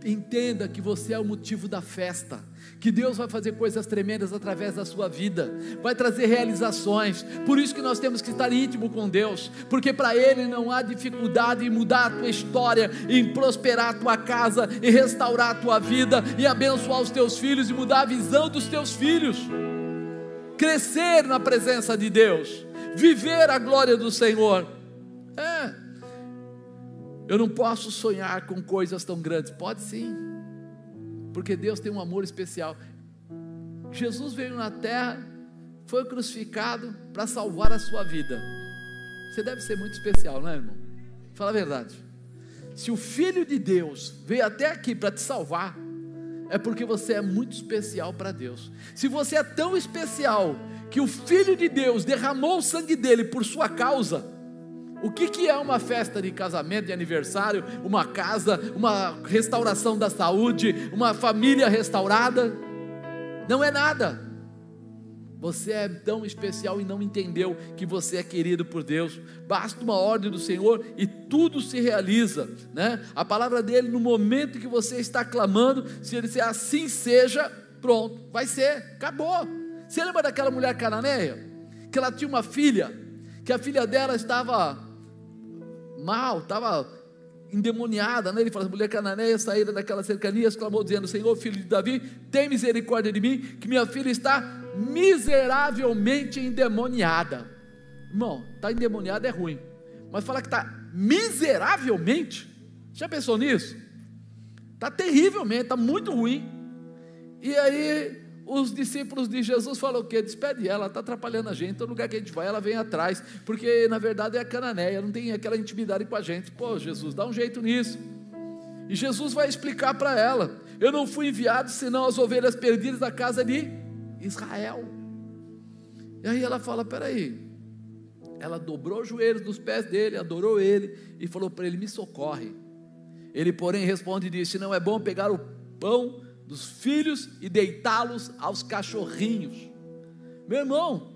Entenda que você é o motivo da festa, que Deus vai fazer coisas tremendas através da sua vida, vai trazer realizações. Por isso que nós temos que estar íntimo com Deus, porque para Ele não há dificuldade em mudar a tua história, em prosperar a tua casa, em restaurar a tua vida, em abençoar os teus filhos, e mudar a visão dos teus filhos, crescer na presença de Deus, viver a glória do Senhor. Eu não posso sonhar com coisas tão grandes. Pode sim, porque Deus tem um amor especial. Jesus veio na terra, foi crucificado para salvar a sua vida. Você deve ser muito especial, não é, irmão? Fala a verdade. Se o Filho de Deus veio até aqui para te salvar, é porque você é muito especial para Deus. Se você é tão especial que o Filho de Deus derramou o sangue dele por sua causa, o que é uma festa de casamento, de aniversário, uma casa, uma restauração da saúde, uma família restaurada? Não é nada. Você é tão especial e não entendeu que você é querido por Deus. Basta uma ordem do Senhor e tudo se realiza, né? A palavra dele, no momento que você está clamando, se ele disser assim seja, pronto, vai ser, acabou. Você lembra daquela mulher cananeia? Que ela tinha uma filha, que a filha dela estava mal, estava endemoniada, né? Ele fala: a mulher cananeia saíra daquelas cercanias, clamou dizendo: Senhor, filho de Davi, tem misericórdia de mim, que minha filha está miseravelmente endemoniada. Irmão, está endemoniada é ruim, mas falar que está miseravelmente, já pensou nisso? Está terrivelmente, está muito ruim. E aí os discípulos de Jesus falam o quê? Despede ela, está atrapalhando a gente. Todo lugar que a gente vai, ela vem atrás, porque na verdade é a cananeia, não tem aquela intimidade com a gente. Pô, Jesus, dá um jeito nisso. E Jesus vai explicar para ela: eu não fui enviado senão as ovelhas perdidas da casa de Israel. E aí ela fala: peraí. Ela dobrou os joelhos dos pés dele, adorou ele e falou para ele: me socorre. Ele, porém, responde e disse: não é bom pegar o pão dos filhos e deitá-los aos cachorrinhos. Meu irmão,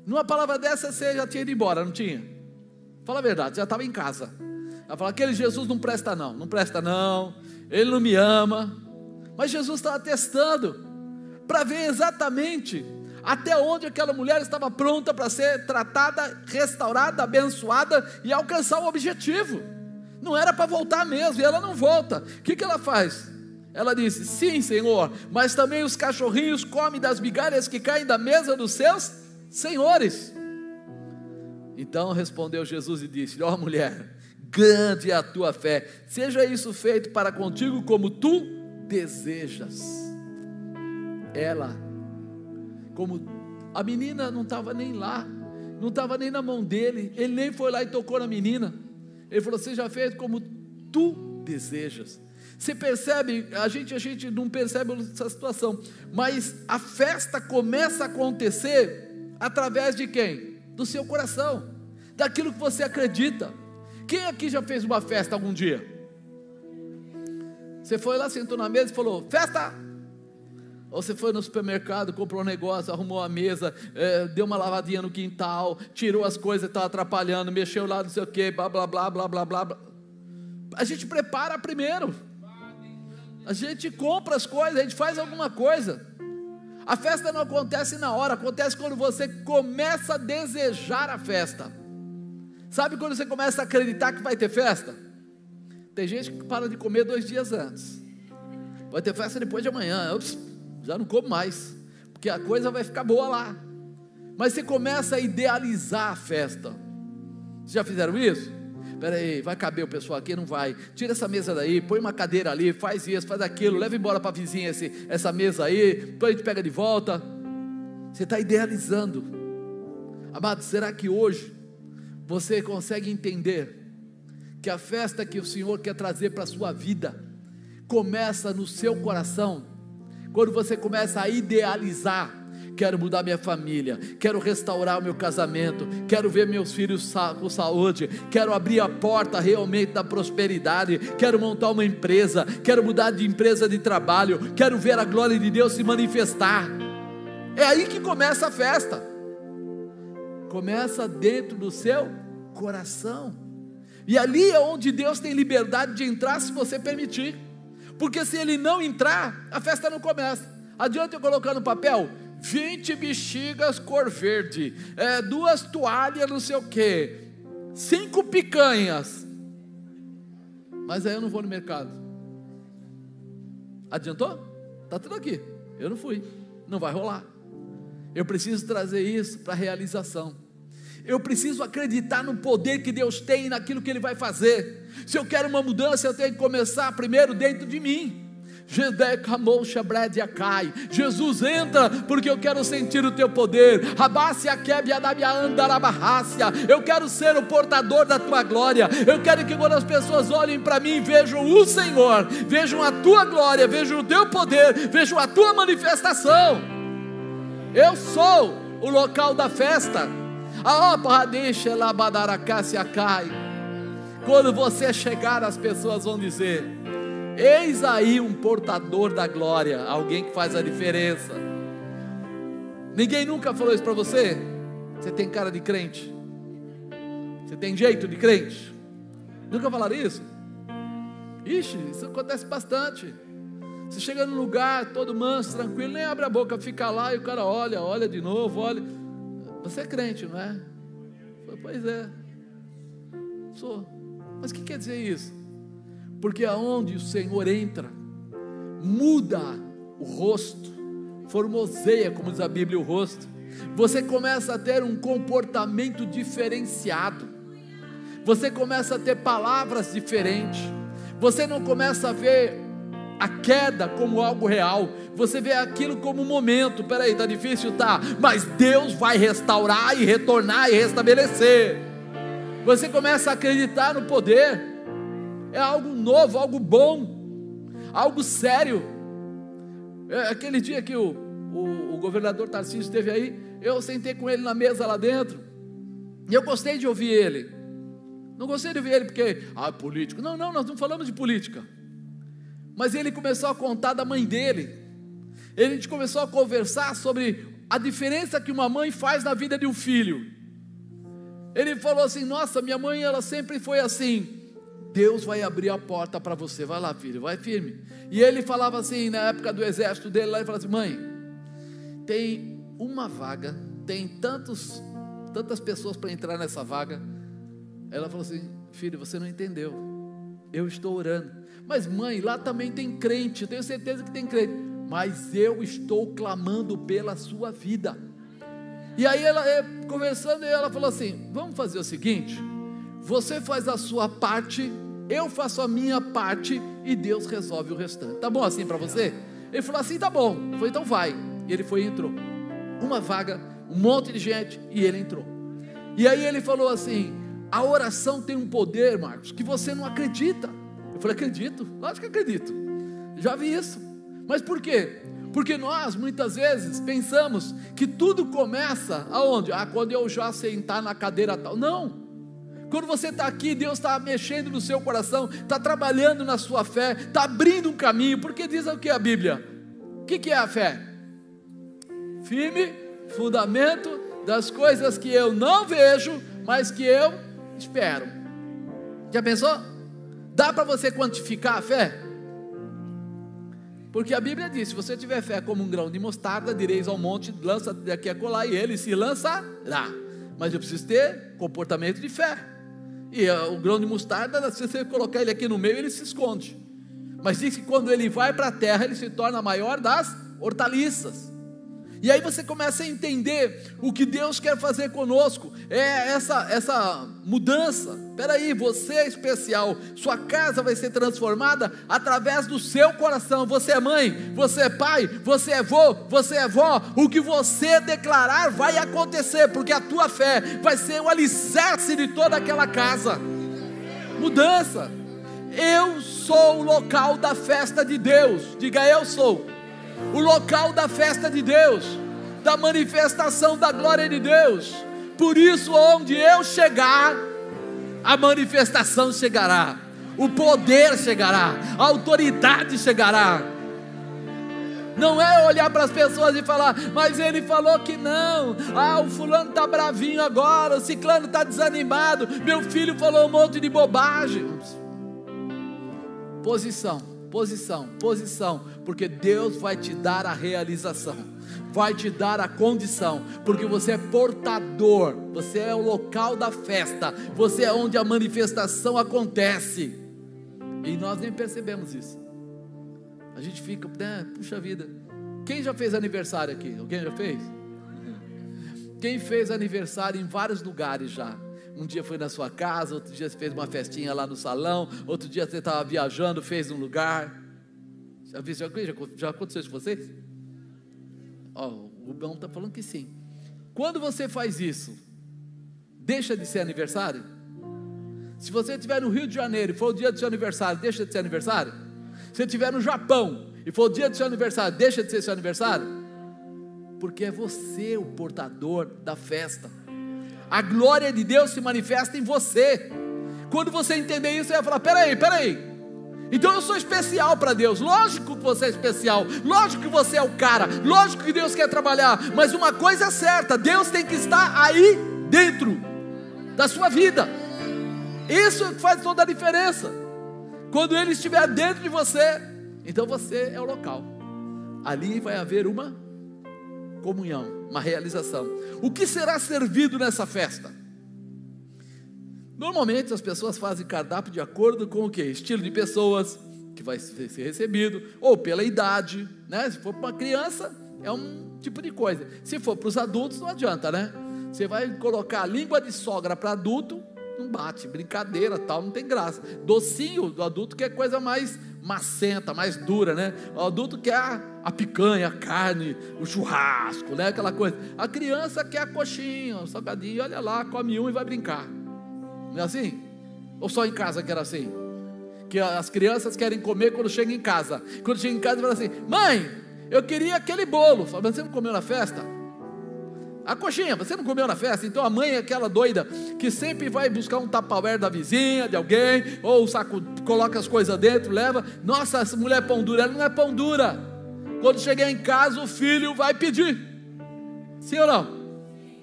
numa palavra dessa você já tinha ido embora, não tinha? Fala a verdade, já estava em casa. Ela fala: aquele Jesus não presta não, não presta não, ele não me ama. Mas Jesus estava testando para ver exatamente até onde aquela mulher estava pronta para ser tratada, restaurada, abençoada e alcançar o objetivo. Não era para voltar mesmo, e ela não volta. O que ela faz? Ela disse: sim, Senhor, mas também os cachorrinhos comem das migalhas que caem da mesa dos seus senhores. Então respondeu Jesus e disse: ó mulher, grande é a tua fé, seja isso feito para contigo como tu desejas. Ela, como a menina não estava nem lá, não estava nem na mão dele, ele nem foi lá e tocou na menina. Ele falou: seja feito como tu desejas. Você percebe, a gente não percebe essa situação, mas a festa começa a acontecer através de quem? Do seu coração, daquilo que você acredita. Quem aqui já fez uma festa algum dia? Você foi lá, sentou na mesa e falou: festa! Ou você foi no supermercado, comprou um negócio, arrumou a mesa, deu uma lavadinha no quintal, tirou as coisas que estavam atrapalhando, mexeu lá não sei o que, blá blá blá blá blá blá. A gente prepara primeiro. A gente compra as coisas, a gente faz alguma coisa. A festa não acontece na hora, acontece quando você começa a desejar a festa. Sabe quando você começa a acreditar que vai ter festa? Tem gente que para de comer 2 dias antes. Vai ter festa depois de amanhã. Ups, já não como mais, porque a coisa vai ficar boa lá. Mas você começa a idealizar a festa. Vocês já fizeram isso? Espera aí, vai caber o pessoal aqui? Não vai. Tira essa mesa daí, põe uma cadeira ali, faz isso, faz aquilo, leva embora para a vizinha essa mesa aí, depois a gente pega de volta. Você está idealizando. Amado, será que hoje você consegue entender que a festa que o Senhor quer trazer para a sua vida começa no seu coração? Quando você começa a idealizar: quero mudar minha família, quero restaurar o meu casamento, quero ver meus filhos com saúde, quero abrir a porta realmente da prosperidade, quero montar uma empresa, quero mudar de empresa de trabalho, quero ver a glória de Deus se manifestar. É aí que começa a festa. Começa dentro do seu coração, e ali é onde Deus tem liberdade de entrar, se você permitir, porque se Ele não entrar, a festa não começa. Adianta eu colocar no papel 20 bexigas cor verde, 2 toalhas não sei o que, 5 picanhas, mas aí eu não vou no mercado. Adiantou? Está tudo aqui, eu não fui, não vai rolar. Eu preciso trazer isso para a realização. Eu preciso acreditar no poder que Deus tem e naquilo que Ele vai fazer. Se eu quero uma mudança, eu tenho que começar primeiro dentro de mim. Jesus, entra, porque eu quero sentir o teu poder. Eu quero ser o portador da tua glória. Eu quero que quando as pessoas olhem para mim, vejam o Senhor, vejam a tua glória, vejam o teu poder, vejam a tua manifestação. Eu sou o local da festa. Quando você chegar, as pessoas vão dizer: eis aí um portador da glória, alguém que faz a diferença. Ninguém nunca falou isso para você? Você tem cara de crente? Você tem jeito de crente? Nunca falaram isso? Ixi, isso acontece bastante. Você chega num lugar todo manso, tranquilo, nem abre a boca, fica lá e o cara olha de novo, olha. Você é crente, não é? Pois é, sou. Mas o que quer dizer isso? Porque aonde o Senhor entra, muda o rosto, formoseia, como diz a Bíblia, o rosto. Você começa a ter um comportamento diferenciado, você começa a ter palavras diferentes, você não começa a ver a queda como algo real, você vê aquilo como um momento. Peraí, está difícil? Tá, mas Deus vai restaurar e retornar e restabelecer. Você começa a acreditar no poder. É algo novo, algo bom, algo sério. Aquele dia que o governador Tarcísio esteve aí, eu sentei com ele na mesa lá dentro, e eu gostei de ouvir ele. Não gostei de ouvir ele porque, político, não, nós não falamos de política. Mas ele começou a contar da mãe dele. A gente começou a conversar sobre a diferença que uma mãe faz na vida de um filho. Ele falou assim: nossa, minha mãe, ela sempre foi assim. Deus vai abrir a porta para você, vai lá, filho, vai firme. E ele falava assim, na época do exército dele lá, ele falava assim: mãe, tem uma vaga, tem tantas pessoas para entrar nessa vaga. Ela falou assim: filho, você não entendeu, eu estou orando. Mas mãe, lá também tem crente, eu tenho certeza que tem crente, mas eu estou clamando pela sua vida. E aí ela, conversando, ela falou assim: vamos fazer o seguinte, você faz a sua parte, eu faço a minha parte, e Deus resolve o restante. Tá bom assim para você? Ele falou assim: tá bom. Eu falei: então vai. E ele foi e entrou. Uma vaga, um monte de gente, e ele entrou. E aí ele falou assim: a oração tem um poder, Marcos, que você não acredita. Eu falei: acredito, lógico que acredito, já vi isso. Mas por quê? Porque nós muitas vezes pensamos que tudo começa aonde? Quando eu já sentar na cadeira tal. Não, quando você está aqui, Deus está mexendo no seu coração, está trabalhando na sua fé, está abrindo um caminho. Porque diz o que a Bíblia? O que é a fé? Firme fundamento das coisas que eu não vejo, mas que eu espero. Já pensou? Dá para você quantificar a fé? Porque a Bíblia diz: se você tiver fé como um grão de mostarda, direis ao monte, lança daqui a colar, e ele se lançará. Mas eu preciso ter comportamento de fé. E o grão de mostarda, se você colocar ele aqui no meio, ele se esconde. Mas diz que quando ele vai para a terra, ele se torna a maior das hortaliças. E aí você começa a entender o que Deus quer fazer conosco, é essa mudança. Espera aí, você é especial, sua casa vai ser transformada através do seu coração. Você é mãe, você é pai, você é vô, você é vó, o que você declarar vai acontecer, porque a tua fé vai ser o alicerce de toda aquela casa. Mudança. Eu sou o local da festa de Deus. Diga, eu sou o local da festa de Deus, da manifestação da glória de Deus. Por isso, onde eu chegar, a manifestação chegará, o poder chegará, a autoridade chegará. Não é olhar para as pessoas e falar, mas ele falou que não, o fulano está bravinho agora, o ciclano está desanimado, meu filho falou um monte de bobagem. Posição, porque Deus vai te dar a realização, vai te dar a condição, porque você é portador, você é o local da festa, você é onde a manifestação acontece, e nós nem percebemos isso. A gente fica, puxa vida, quem já fez aniversário aqui? Alguém já fez? Quem fez aniversário em vários lugares já? Um dia foi na sua casa, outro dia você fez uma festinha lá no salão, outro dia você estava viajando, fez num lugar. Já aconteceu isso com vocês? O Rubão está falando que sim. Quando você faz isso, deixa de ser aniversário? Se você estiver no Rio de Janeiro e for o dia do seu aniversário, deixa de ser aniversário? Se você estiver no Japão e for o dia do seu aniversário, deixa de ser seu aniversário? Porque é você o portador da festa. A glória de Deus se manifesta em você. Quando você entender isso, você vai falar, peraí, então eu sou especial para Deus. Lógico que você é especial, lógico que você é o cara, lógico que Deus quer trabalhar, mas uma coisa é certa, Deus tem que estar aí dentro da sua vida. Isso faz toda a diferença. Quando Ele estiver dentro de você, então você é o local. Ali vai haver uma comunhão, uma realização. O que será servido nessa festa? Normalmente as pessoas fazem cardápio de acordo com o quê? Estilo de pessoas que vai ser recebido, ou pela idade, né? Se for para uma criança, é um tipo de coisa. Se for para os adultos, não adianta, né? Você vai colocar a língua de sogra para adulto, não bate, brincadeira, tal, não tem graça. Docinho do adulto que é coisa mais macenta, mais dura, né? O adulto quer a picanha, a carne, o churrasco, né? Aquela coisa. A criança quer a coxinha, o salgadinho, olha lá, come um e vai brincar. Não é assim? Ou só em casa que era assim? Que as crianças querem comer quando chegam em casa. Quando chega em casa, fala assim, mãe, eu queria aquele bolo. Fala, mas você não comeu na festa? A coxinha, você não comeu na festa? Então a mãe é aquela doida que sempre vai buscar um tupperware da vizinha, de alguém, ou o saco, coloca as coisas dentro, leva. Nossa, essa mulher é pão dura. Ela não é pão dura. Quando chegar em casa, o filho vai pedir. Sim ou não?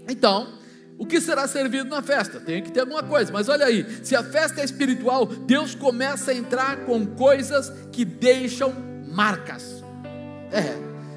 Então, o que será servido na festa? Tem que ter alguma coisa, mas olha aí, se a festa é espiritual, Deus começa a entrar com coisas que deixam marcas.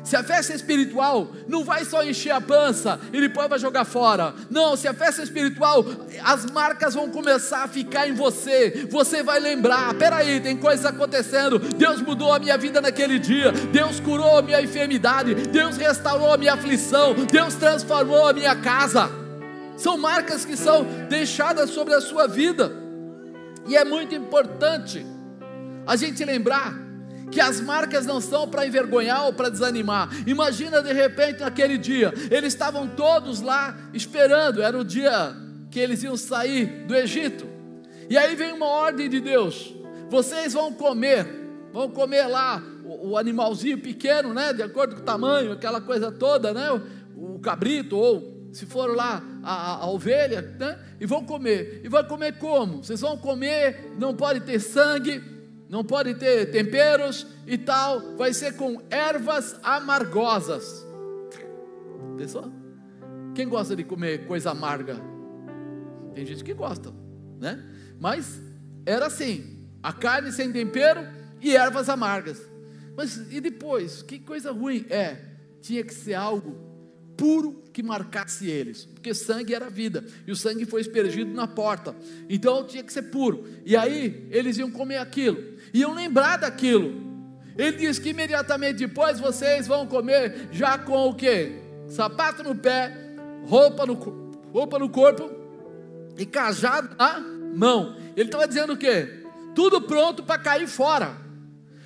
Se a festa é espiritual, não vai só encher a pança e depois vai jogar fora. Não, se a festa é espiritual, as marcas vão começar a ficar em você. Você vai lembrar, peraí, tem coisas acontecendo. Deus mudou a minha vida naquele dia. Deus curou a minha enfermidade. Deus restaurou a minha aflição. Deus transformou a minha casa. São marcas que são deixadas sobre a sua vida. E é muito importante a gente lembrar que as marcas não são para envergonhar ou para desanimar. Imagina de repente naquele dia, eles estavam todos lá esperando, era o dia que eles iam sair do Egito, e aí vem uma ordem de Deus, vocês vão comer lá o animalzinho pequeno, né, de acordo com o tamanho, aquela coisa toda, né, o cabrito, ou se for lá a ovelha, né, e vão comer como? Vocês vão comer, não pode ter sangue, não pode ter temperos e tal, vai ser com ervas amargosas. Pessoal, quem gosta de comer coisa amarga? Tem gente que gosta, né? Mas era assim, a carne sem tempero e ervas amargas. Mas e depois? Que coisa ruim. Tinha que ser algo puro que marcasse eles, porque sangue era vida, e o sangue foi aspergido na porta, então tinha que ser puro, e aí eles iam comer aquilo, iam lembrar daquilo. Ele diz que imediatamente depois vocês vão comer já com o quê? sapato no pé, roupa no corpo e cajado na mão. Ele estava dizendo o quê? Tudo pronto para cair fora.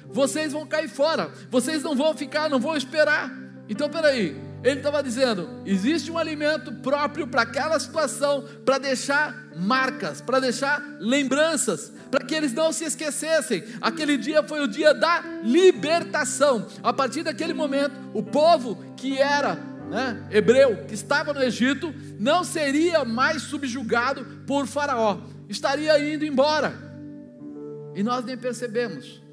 Vocês vão cair fora, vocês não vão ficar, não vão esperar. Então peraí, ele estava dizendo, existe um alimento próprio para aquela situação, para deixar marcas, para deixar lembranças, para que eles não se esquecessem. Aquele dia foi o dia da libertação. A partir daquele momento, o povo que era hebreu, que estava no Egito, não seria mais subjugado por Faraó, estaria indo embora. E nós nem percebemos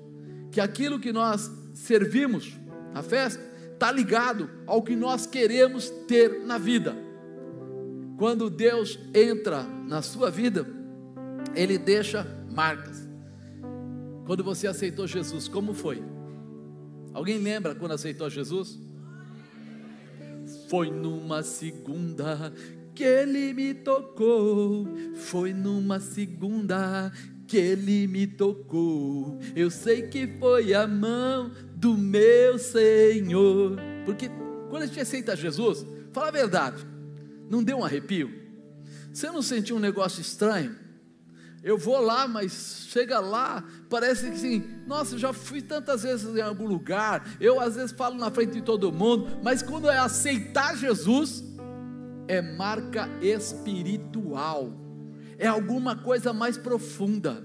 que aquilo que nós servimos na festa está ligado ao que nós queremos ter na vida. Quando Deus entra na sua vida, Ele deixa marcas. Quando você aceitou Jesus, como foi? Alguém lembra quando aceitou Jesus? Foi numa segunda que Ele me tocou, foi numa segunda que Ele me tocou, eu sei que foi a mão do meu Senhor. Porque quando a gente aceita Jesus, fala a verdade, não deu um arrepio? Você não sentiu um negócio estranho? Eu vou lá, mas chega lá, parece que assim, nossa, eu já fui tantas vezes em algum lugar, eu às vezes falo na frente de todo mundo, mas quando é aceitar Jesus, é marca espiritual, é alguma coisa mais profunda.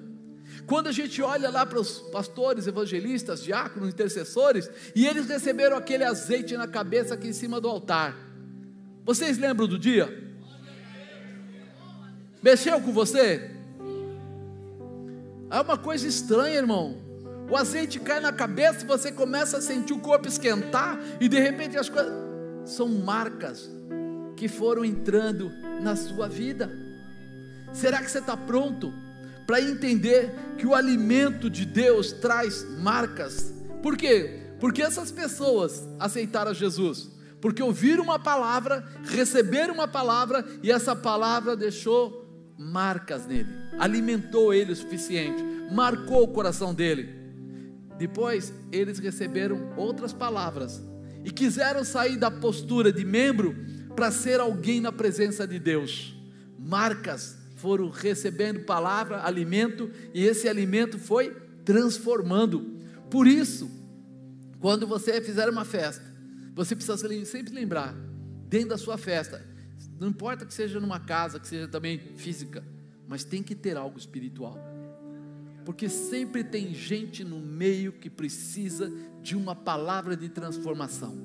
Quando a gente olha lá para os pastores, evangelistas, diáconos, intercessores, e eles receberam aquele azeite na cabeça aqui em cima do altar, vocês lembram do dia? Mexeu com você? É uma coisa estranha, irmão. O azeite cai na cabeça e você começa a sentir o corpo esquentar, e de repente as coisas são marcas que foram entrando na sua vida. Será que você está pronto para entender que o alimento de Deus traz marcas? Por quê? Porque essas pessoas aceitaram Jesus, porque ouviram uma palavra, receberam uma palavra, e essa palavra deixou marcas nele, alimentou ele o suficiente, marcou o coração dele. Depois eles receberam outras palavras e quiseram sair da postura de membro para ser alguém na presença de Deus. Marcas foram recebendo palavra, alimento, e esse alimento foi transformando. Por isso, quando você fizer uma festa, você precisa sempre lembrar, dentro da sua festa, não importa que seja numa casa, que seja também física, mas tem que ter algo espiritual, porque sempre tem gente no meio que precisa de uma palavra de transformação.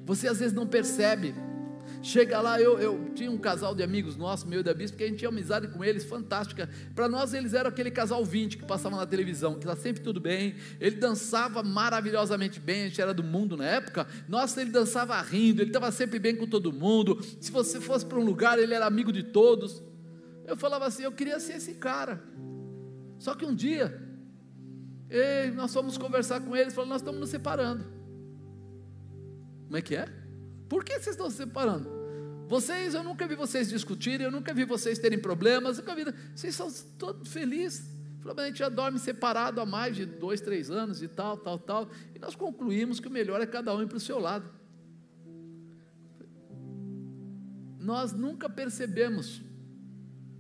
Você às vezes não percebe. Chega lá, eu tinha um casal de amigos nossos, meu e da Bispo, que a gente tinha amizade com eles, fantástica. Para nós eles eram aquele casal 20 que passava na televisão, que está sempre tudo bem. Ele dançava maravilhosamente bem, a gente era do mundo na época. Nossa, ele dançava rindo, ele estava sempre bem com todo mundo. Se você fosse para um lugar, ele era amigo de todos. Eu falava assim, eu queria ser esse cara. Só que um dia, nós fomos conversar com eles, falando, nós estamos nos separando. Como é que é? Por que vocês estão se separando? Vocês, eu nunca vi vocês discutirem, eu nunca vi vocês terem problemas, eu nunca vi, vocês são todos felizes. Falei, mas a gente já dorme separado há mais de 2, 3 anos e tal, e nós concluímos que o melhor é cada um ir para o seu lado. Nós nunca percebemos,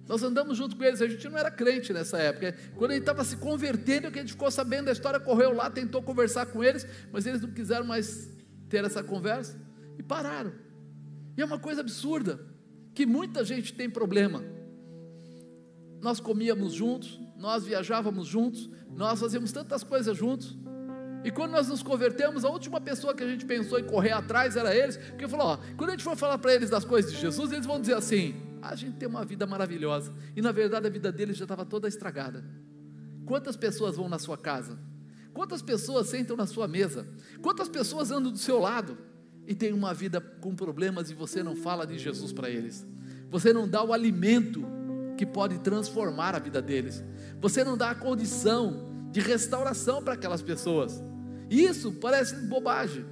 nós andamos junto com eles, a gente não era crente nessa época, quando ele estava se convertendo, que a gente ficou sabendo da história, correu lá, tentou conversar com eles, mas eles não quiseram mais ter essa conversa, e pararam. E é uma coisa absurda, que muita gente tem problema. Nós comíamos juntos, nós viajávamos juntos, nós fazíamos tantas coisas juntos, e quando nós nos convertemos, a última pessoa que a gente pensou em correr atrás era eles, porque falou, quando a gente for falar para eles das coisas de Jesus, eles vão dizer assim, a gente tem uma vida maravilhosa, e na verdade a vida deles já estava toda estragada. Quantas pessoas vão na sua casa? Quantas pessoas sentam na sua mesa? Quantas pessoas andam do seu lado? E tem uma vida com problemas e você não fala de Jesus para eles, você não dá o alimento que pode transformar a vida deles, você não dá a condição de restauração para aquelas pessoas. Isso parece bobagem,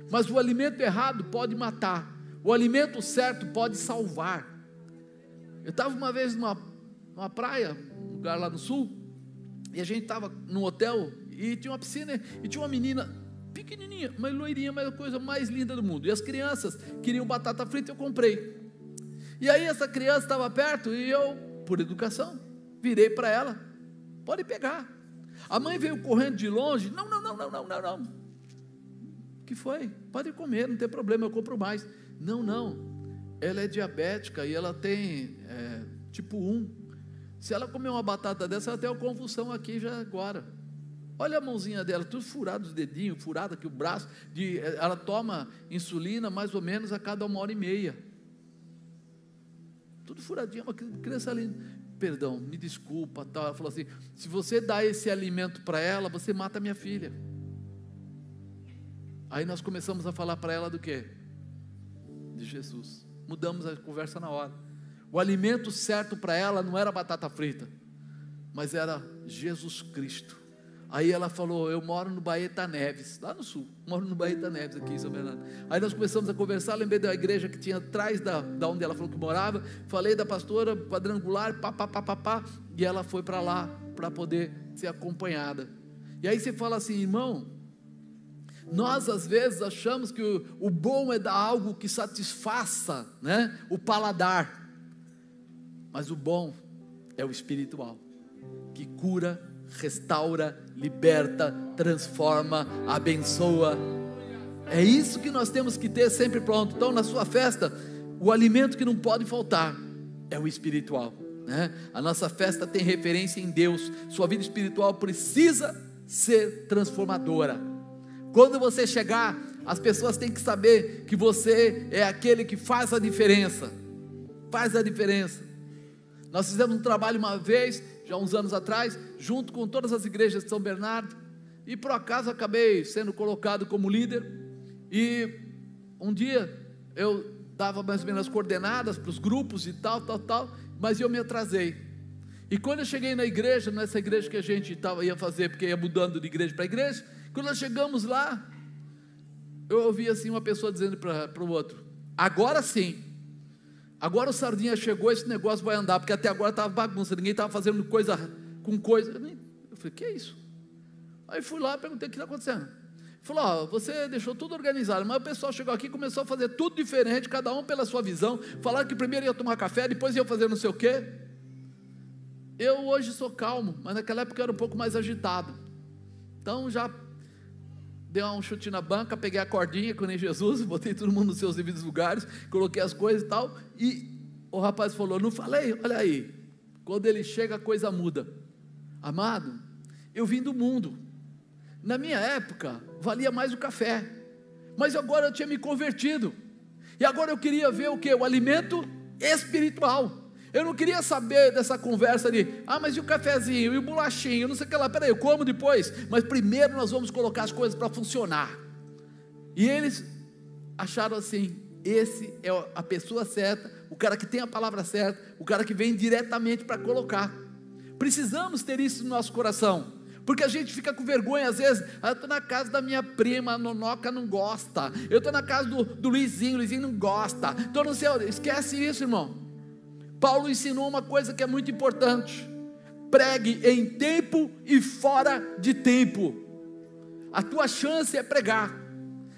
mas o alimento errado pode matar, o alimento certo pode salvar. Eu estava uma vez numa praia, um lugar lá no sul, e a gente estava num hotel, e tinha uma piscina, e tinha uma menina pequenininha, mas loirinha, mas a coisa mais linda do mundo. E as crianças queriam batata frita, eu comprei. E aí essa criança estava perto e eu, por educação, virei para ela: pode pegar. A mãe veio correndo de longe: não. O que foi? Pode comer, não tem problema, eu compro mais. Não, ela é diabética e ela tem tipo 1. Se ela comer uma batata dessa, ela tem uma convulsão aqui já agora. Olha a mãozinha dela, tudo furado, os dedinhos, furado aqui o braço. Ela toma insulina mais ou menos a cada 1h30. Tudo furadinho, uma criança linda. Perdão, me desculpa, tal. Ela falou assim: se você dá esse alimento para ela, você mata a minha filha. Aí nós começamos a falar para ela do quê? De Jesus. Mudamos a conversa na hora. O alimento certo para ela não era batata frita, mas era Jesus Cristo. Aí ela falou: eu moro no Baeta Neves, lá no sul, moro no Baeta Neves aqui em São Bernardo. Aí nós começamos a conversar, lembrei da igreja que tinha atrás da onde ela falou que morava, falei da pastora, quadrangular, e ela foi para lá, para poder ser acompanhada. E aí você fala assim: irmão, nós às vezes achamos que o bom é dar algo que satisfaça, né, o paladar, mas o bom é o espiritual, que cura, restaura, liberta, transforma, abençoa. É isso que nós temos que ter sempre pronto. Então na sua festa, o alimento que não pode faltar é o espiritual, né? A nossa festa tem referência em Deus. Sua vida espiritual precisa ser transformadora. Quando você chegar, as pessoas têm que saber que você é aquele que faz a diferença. Faz a diferença. Nós fizemos um trabalho uma vez, já uns anos atrás, junto com todas as igrejas de São Bernardo, e por acaso acabei sendo colocado como líder. E um dia eu dava mais ou menos as coordenadas para os grupos e tal, mas eu me atrasei. E quando eu cheguei na igreja, nessa igreja que a gente ia fazer, porque ia mudando de igreja para igreja, quando nós chegamos lá, eu ouvi assim uma pessoa dizendo para o outro: agora sim, agora o Sardinha chegou, esse negócio vai andar, porque até agora estava bagunça, ninguém estava fazendo coisa com coisa. Eu falei: que é isso? Aí fui lá, perguntei: o que está acontecendo? Ele falou: você deixou tudo organizado, mas o pessoal chegou aqui e começou a fazer tudo diferente, cada um pela sua visão. Falaram que primeiro ia tomar café, depois ia fazer não sei o quê. Eu hoje sou calmo, mas naquela época eu era um pouco mais agitado. Então já dei um chute na banca, peguei a cordinha, que nem Jesus, botei todo mundo nos seus devidos lugares, coloquei as coisas e tal, e o rapaz falou: não falei? Olha aí, quando ele chega a coisa muda. Amado, eu vim do mundo, na minha época valia mais o café, mas agora eu tinha me convertido, e agora eu queria ver o que? O alimento espiritual. Eu não queria saber dessa conversa de: mas e o cafezinho, e o bolachinho, não sei o que lá, peraí, eu como depois, mas primeiro nós vamos colocar as coisas para funcionar. E eles acharam assim: esse é a pessoa certa, o cara que tem a palavra certa, o cara que vem diretamente para colocar. Precisamos ter isso no nosso coração, porque a gente fica com vergonha às vezes: eu estou na casa da minha prima, a Nonoca não gosta, eu estou na casa do Luizinho, o Luizinho não gosta, então não sei, esquece isso, irmão. Paulo ensinou uma coisa que é muito importante: pregue em tempo e fora de tempo. A tua chance é pregar,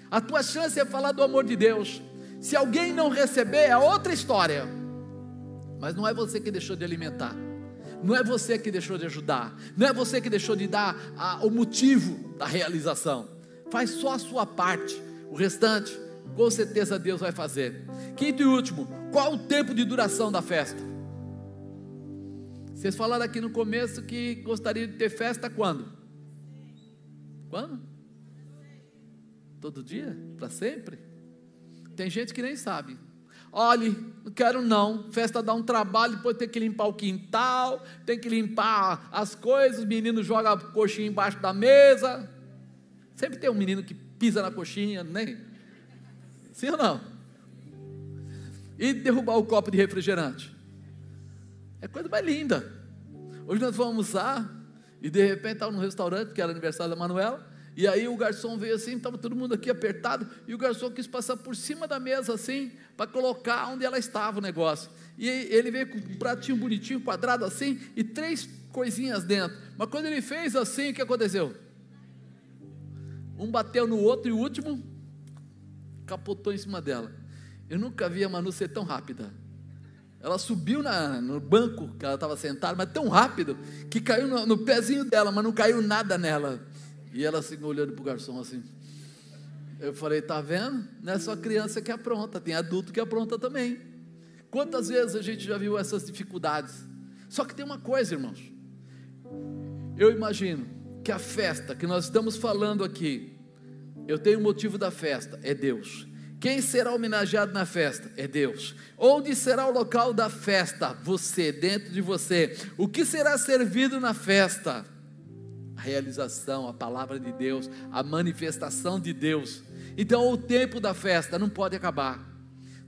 a tua chance é falar do amor de Deus. Se alguém não receber, é outra história, mas não é você que deixou de alimentar, não é você que deixou de ajudar, não é você que deixou de dar o motivo da realização. Faz só a sua parte, o restante com certeza Deus vai fazer. Quinto e último: qual o tempo de duração da festa? Vocês falaram aqui no começo que gostariam de ter festa quando? Quando? Todo dia? Para sempre? Tem gente que nem sabe. Olhe, não quero não, festa dá um trabalho, depois tem que limpar o quintal, tem que limpar as coisas, os meninos jogam a coxinha embaixo da mesa. Sempre tem um menino que pisa na coxinha, nem? Sim ou não? E derrubar o copo de refrigerante. É coisa mais linda. Hoje nós vamos almoçar, e de repente estava num restaurante, que era aniversário da Manuela, e aí o garçom veio assim, estava todo mundo aqui apertado, e o garçom quis passar por cima da mesa assim, para colocar onde ela estava o negócio. E ele veio com um pratinho bonitinho, quadrado assim, e 3 coisinhas dentro. Mas quando ele fez assim, o que aconteceu? um bateu no outro e o último capotou em cima dela. Eu nunca vi a Manu ser tão rápida. Ela subiu no banco que ela estava sentada, mas tão rápido, que caiu no pezinho dela, mas não caiu nada nela. E ela assim, olhando para o garçom assim. Eu falei, tá vendo? Não é só criança que apronta, tem adulto que apronta também. Quantas vezes a gente já viu essas dificuldades? Só que tem uma coisa, irmãos. Eu imagino que a festa que nós estamos falando aqui, eu tenho o motivo da festa, é Deus. Quem será homenageado na festa? É Deus. Onde será o local da festa? Você, dentro de você. O que será servido na festa? A realização, a palavra de Deus, a manifestação de Deus. Então o tempo da festa não pode acabar.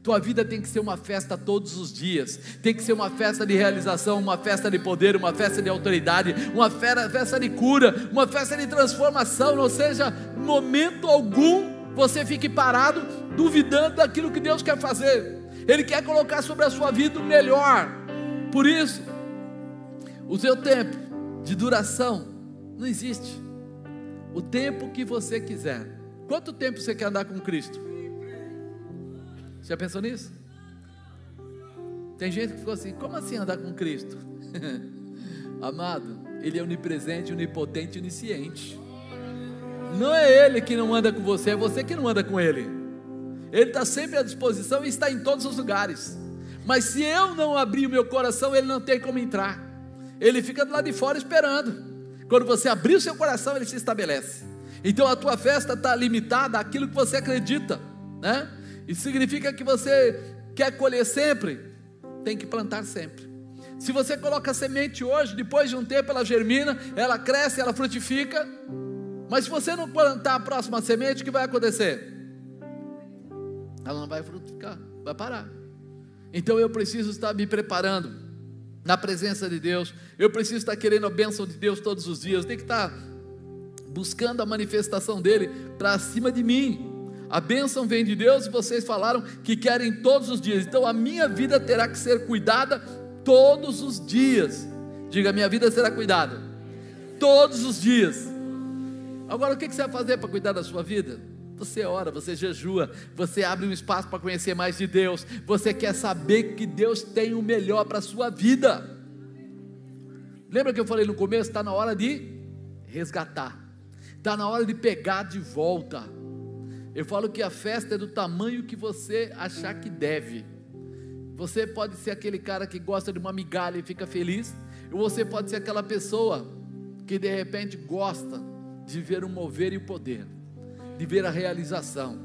Tua vida tem que ser uma festa todos os dias, tem que ser uma festa de realização, uma festa de poder, uma festa de autoridade, uma festa de cura, uma festa de transformação. Ou seja, em momento algum você fique parado, duvidando daquilo que Deus quer fazer. Ele quer colocar sobre a sua vida o melhor. Por isso, o seu tempo de duração não existe. O tempo que você quiser. Quanto tempo você quer andar com Cristo? Já pensou nisso? Tem gente que ficou assim, como assim andar com Cristo? Amado, Ele é onipresente, onipotente, onisciente. Não é Ele que não anda com você, é você que não anda com Ele. Ele está sempre à disposição e está em todos os lugares. Mas se eu não abrir o meu coração, Ele não tem como entrar. Ele fica do lado de fora esperando. Quando você abrir o seu coração, Ele se estabelece. Então a tua festa está limitada àquilo que você acredita, né? Isso significa que você quer colher sempre, tem que plantar sempre. Se você coloca a semente hoje, depois de um tempo ela germina, ela cresce, ela frutifica. Mas se você não plantar a próxima semente, o que vai acontecer? Ela não vai frutificar, vai parar. Então eu preciso estar me preparando na presença de Deus. Eu preciso estar querendo a bênção de Deus todos os dias. Eu tenho que estar buscando a manifestação dele para cima de mim. A bênção vem de Deus e vocês falaram que querem todos os dias. Então a minha vida terá que ser cuidada todos os dias. Diga, minha vida será cuidada todos os dias. Agora o que você vai fazer para cuidar da sua vida? Você ora, você jejua, você abre um espaço para conhecer mais de Deus. Você quer saber que Deus tem o melhor para a sua vida. Lembra que eu falei no começo? Está na hora de resgatar, está na hora de pegar de volta. Eu falo que a festa é do tamanho que você achar que deve. Você pode ser aquele cara que gosta de uma migalha e fica feliz, ou você pode ser aquela pessoa que de repente gosta de ver o mover e o poder, de ver a realização.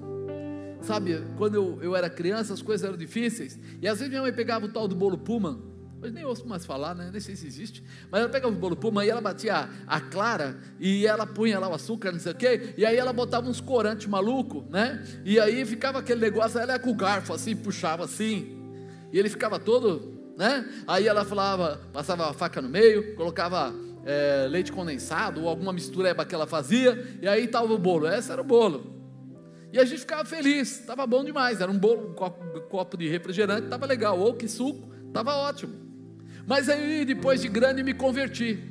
Sabe, quando eu era criança as coisas eram difíceis, e às vezes minha mãe pegava o tal do bolo Puma. Hoje nem ouço mais falar, né? Nem sei se existe. Mas ela pegava o bolo Puma e ela batia a clara, e ela punha lá o açúcar, não sei o quê, e aí ela botava uns corantes malucos, né? E aí ficava aquele negócio, ela ia com o garfo assim, puxava assim, e ele ficava todo, né? Aí ela falava, passava a faca no meio, colocava leite condensado, ou alguma mistureba que ela fazia, e aí estava o bolo. Esse era o bolo. E a gente ficava feliz, estava bom demais. Era um bolo, um copo de refrigerante, estava legal, ou que suco, estava ótimo. Mas aí depois de grande me converti,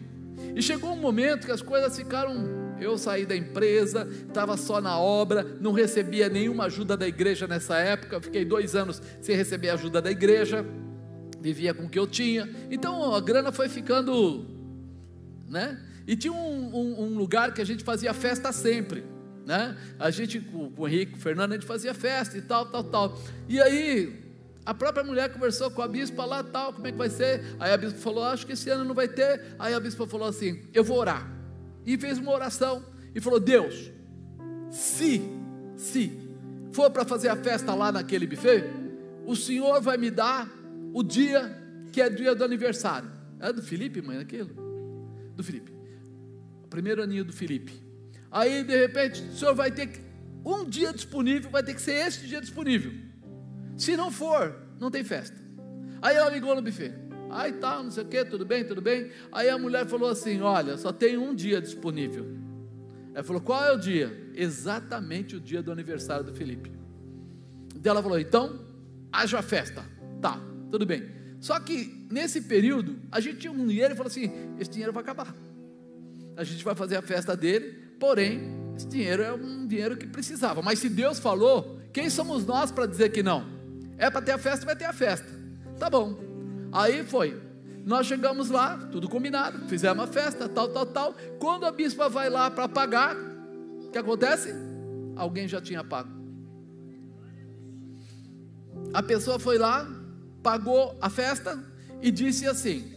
e chegou um momento que as coisas ficaram, eu saí da empresa, estava só na obra, não recebia nenhuma ajuda da igreja nessa época, fiquei 2 anos sem receber ajuda da igreja, vivia com o que eu tinha, então a grana foi ficando, né? E tinha um lugar que a gente fazia festa sempre, né? A gente, com o Henrique, com o Fernando, a gente fazia festa e tal, e aí a própria mulher conversou com a bispa lá, tal, como é que vai ser? Aí a bispa falou, acho que esse ano não vai ter. Aí a bispa falou assim, eu vou orar. E fez uma oração, e falou, Deus, se for para fazer a festa lá naquele buffet, o Senhor vai me dar o dia que é dia do aniversário. É do Felipe, mãe, aquilo? Do Felipe, o primeiro aninho do Felipe. Aí de repente, o Senhor vai ter um dia disponível, vai ter que ser esse dia disponível. Se não for, não tem festa. Aí ela ligou no buffet, aí tá, não sei o que, tudo bem. Aí a mulher falou assim, olha, só tem um dia disponível. Ela falou, qual é o dia? Exatamente o dia do aniversário do Felipe. Então ela falou, então, haja festa. Tá, tudo bem. Só que nesse período, a gente tinha um dinheiro e falou assim, esse dinheiro vai acabar. A gente vai fazer a festa dele, porém, Esse dinheiro é um dinheiro que precisava, mas se Deus falou, quem somos nós para dizer que não? É para ter a festa, vai ter a festa. Tá bom. Aí foi. Nós chegamos lá, tudo combinado, fizemos a festa, tal. Quando a bispa vai lá para pagar, o que acontece? Alguém já tinha pago. A pessoa foi lá, pagou a festa e disse assim: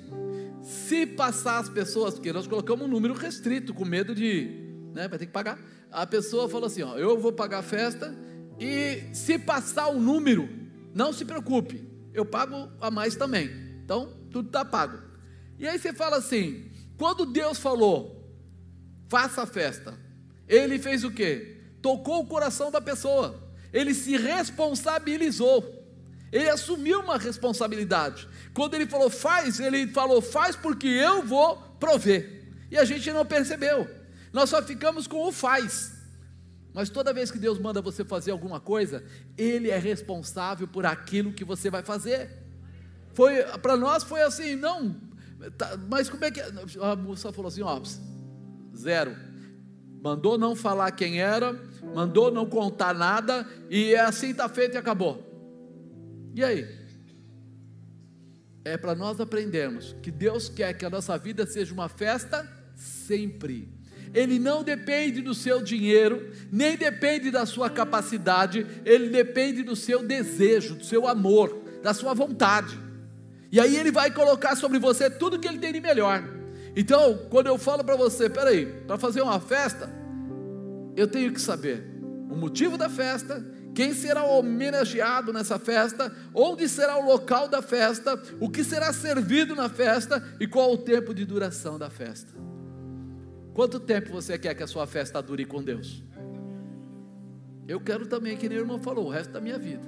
se passar as pessoas, porque nós colocamos um número restrito, com medo de, vai ter que pagar. A pessoa falou assim: ó, eu vou pagar a festa, e se passar o número, não se preocupe, eu pago a mais também. Então, tudo está pago. E aí você fala assim: quando Deus falou, faça a festa, Ele fez o quê? Tocou o coração da pessoa, Ele se responsabilizou, Ele assumiu uma responsabilidade. Quando Ele falou faz porque eu vou prover. E a gente não percebeu, nós só ficamos com o faz. Mas toda vez que Deus manda você fazer alguma coisa, Ele é responsável por aquilo que você vai fazer. Para nós foi assim, não, mas como é que, a moça falou assim, ó, zero, mandou não falar quem era, mandou não contar nada, e assim está feito e acabou. E aí? É para nós aprendermos que Deus quer que a nossa vida seja uma festa sempre. Ele não depende do seu dinheiro, nem depende da sua capacidade, Ele depende do seu desejo, do seu amor, da sua vontade. E aí Ele vai colocar sobre você tudo que Ele tem de melhor. Então, quando eu falo para você, peraí, para fazer uma festa, eu tenho que saber o motivo da festa, quem será homenageado nessa festa, onde será o local da festa, o que será servido na festa e qual o tempo de duração da festa. Quanto tempo você quer que a sua festa dure com Deus? Eu quero também, que nem o irmão falou, o resto da minha vida.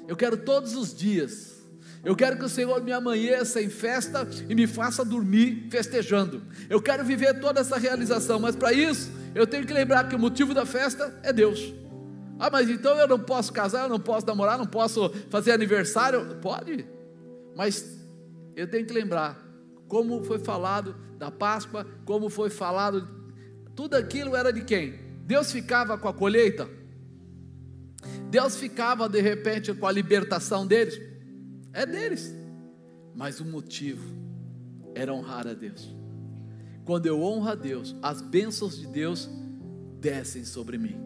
Eu quero todos os dias. Eu quero que o Senhor me amanheça em festa e me faça dormir festejando. Eu quero viver toda essa realização, mas para isso eu tenho que lembrar que o motivo da festa é Deus. Ah, mas então eu não posso casar, eu não posso namorar, não posso fazer aniversário? Pode, mas eu tenho que lembrar como foi falado da Páscoa, como foi falado, tudo aquilo era de quem? Deus ficava com a colheita? Deus ficava de repente com a libertação deles? É deles, mas o motivo era honrar a Deus. Quando eu honro a Deus, as bênçãos de Deus descem sobre mim.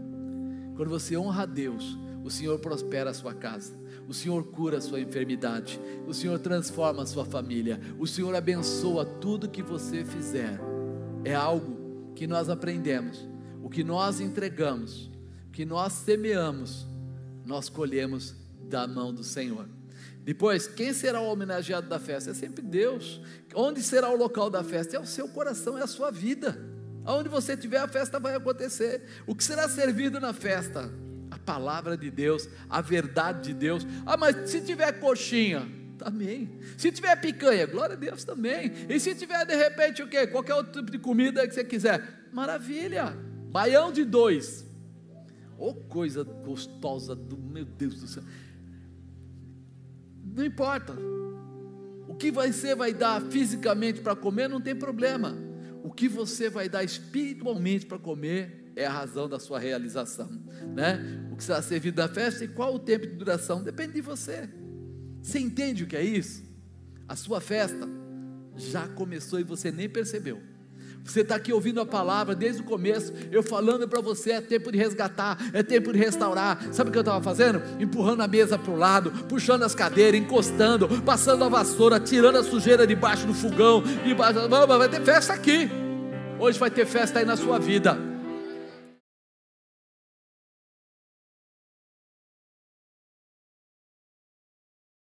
Quando você honra a Deus, o Senhor prospera a sua casa, o Senhor cura a sua enfermidade, o Senhor transforma a sua família, o Senhor abençoa tudo que você fizer. É algo que nós aprendemos, o que nós entregamos, o que nós semeamos, nós colhemos da mão do Senhor. Depois, quem será o homenageado da festa? É sempre Deus. Onde será o local da festa? É o seu coração, é a sua vida. Aonde você estiver, a festa vai acontecer. O que será servido na festa? A palavra de Deus, a verdade de Deus. Ah, mas se tiver coxinha, também. Se tiver picanha, glória a Deus também. E se tiver de repente o quê? Qualquer outro tipo de comida que você quiser, maravilha. Baião de 2. Oh, coisa gostosa do meu Deus do céu. Não importa. O que você vai dar fisicamente para comer não tem problema. O que você vai dar espiritualmente para comer é a razão da sua realização, né? O que será servido na festa e qual o tempo de duração depende de você. Você entende o que é isso? A sua festa já começou e você nem percebeu. Você está aqui ouvindo a palavra desde o começo, eu falando para você, é tempo de resgatar, é tempo de restaurar. Sabe o que eu estava fazendo? Empurrando a mesa para o lado, puxando as cadeiras, encostando, passando a vassoura, tirando a sujeira debaixo do fogão, vai ter festa aqui. Hoje vai ter festa aí na sua vida.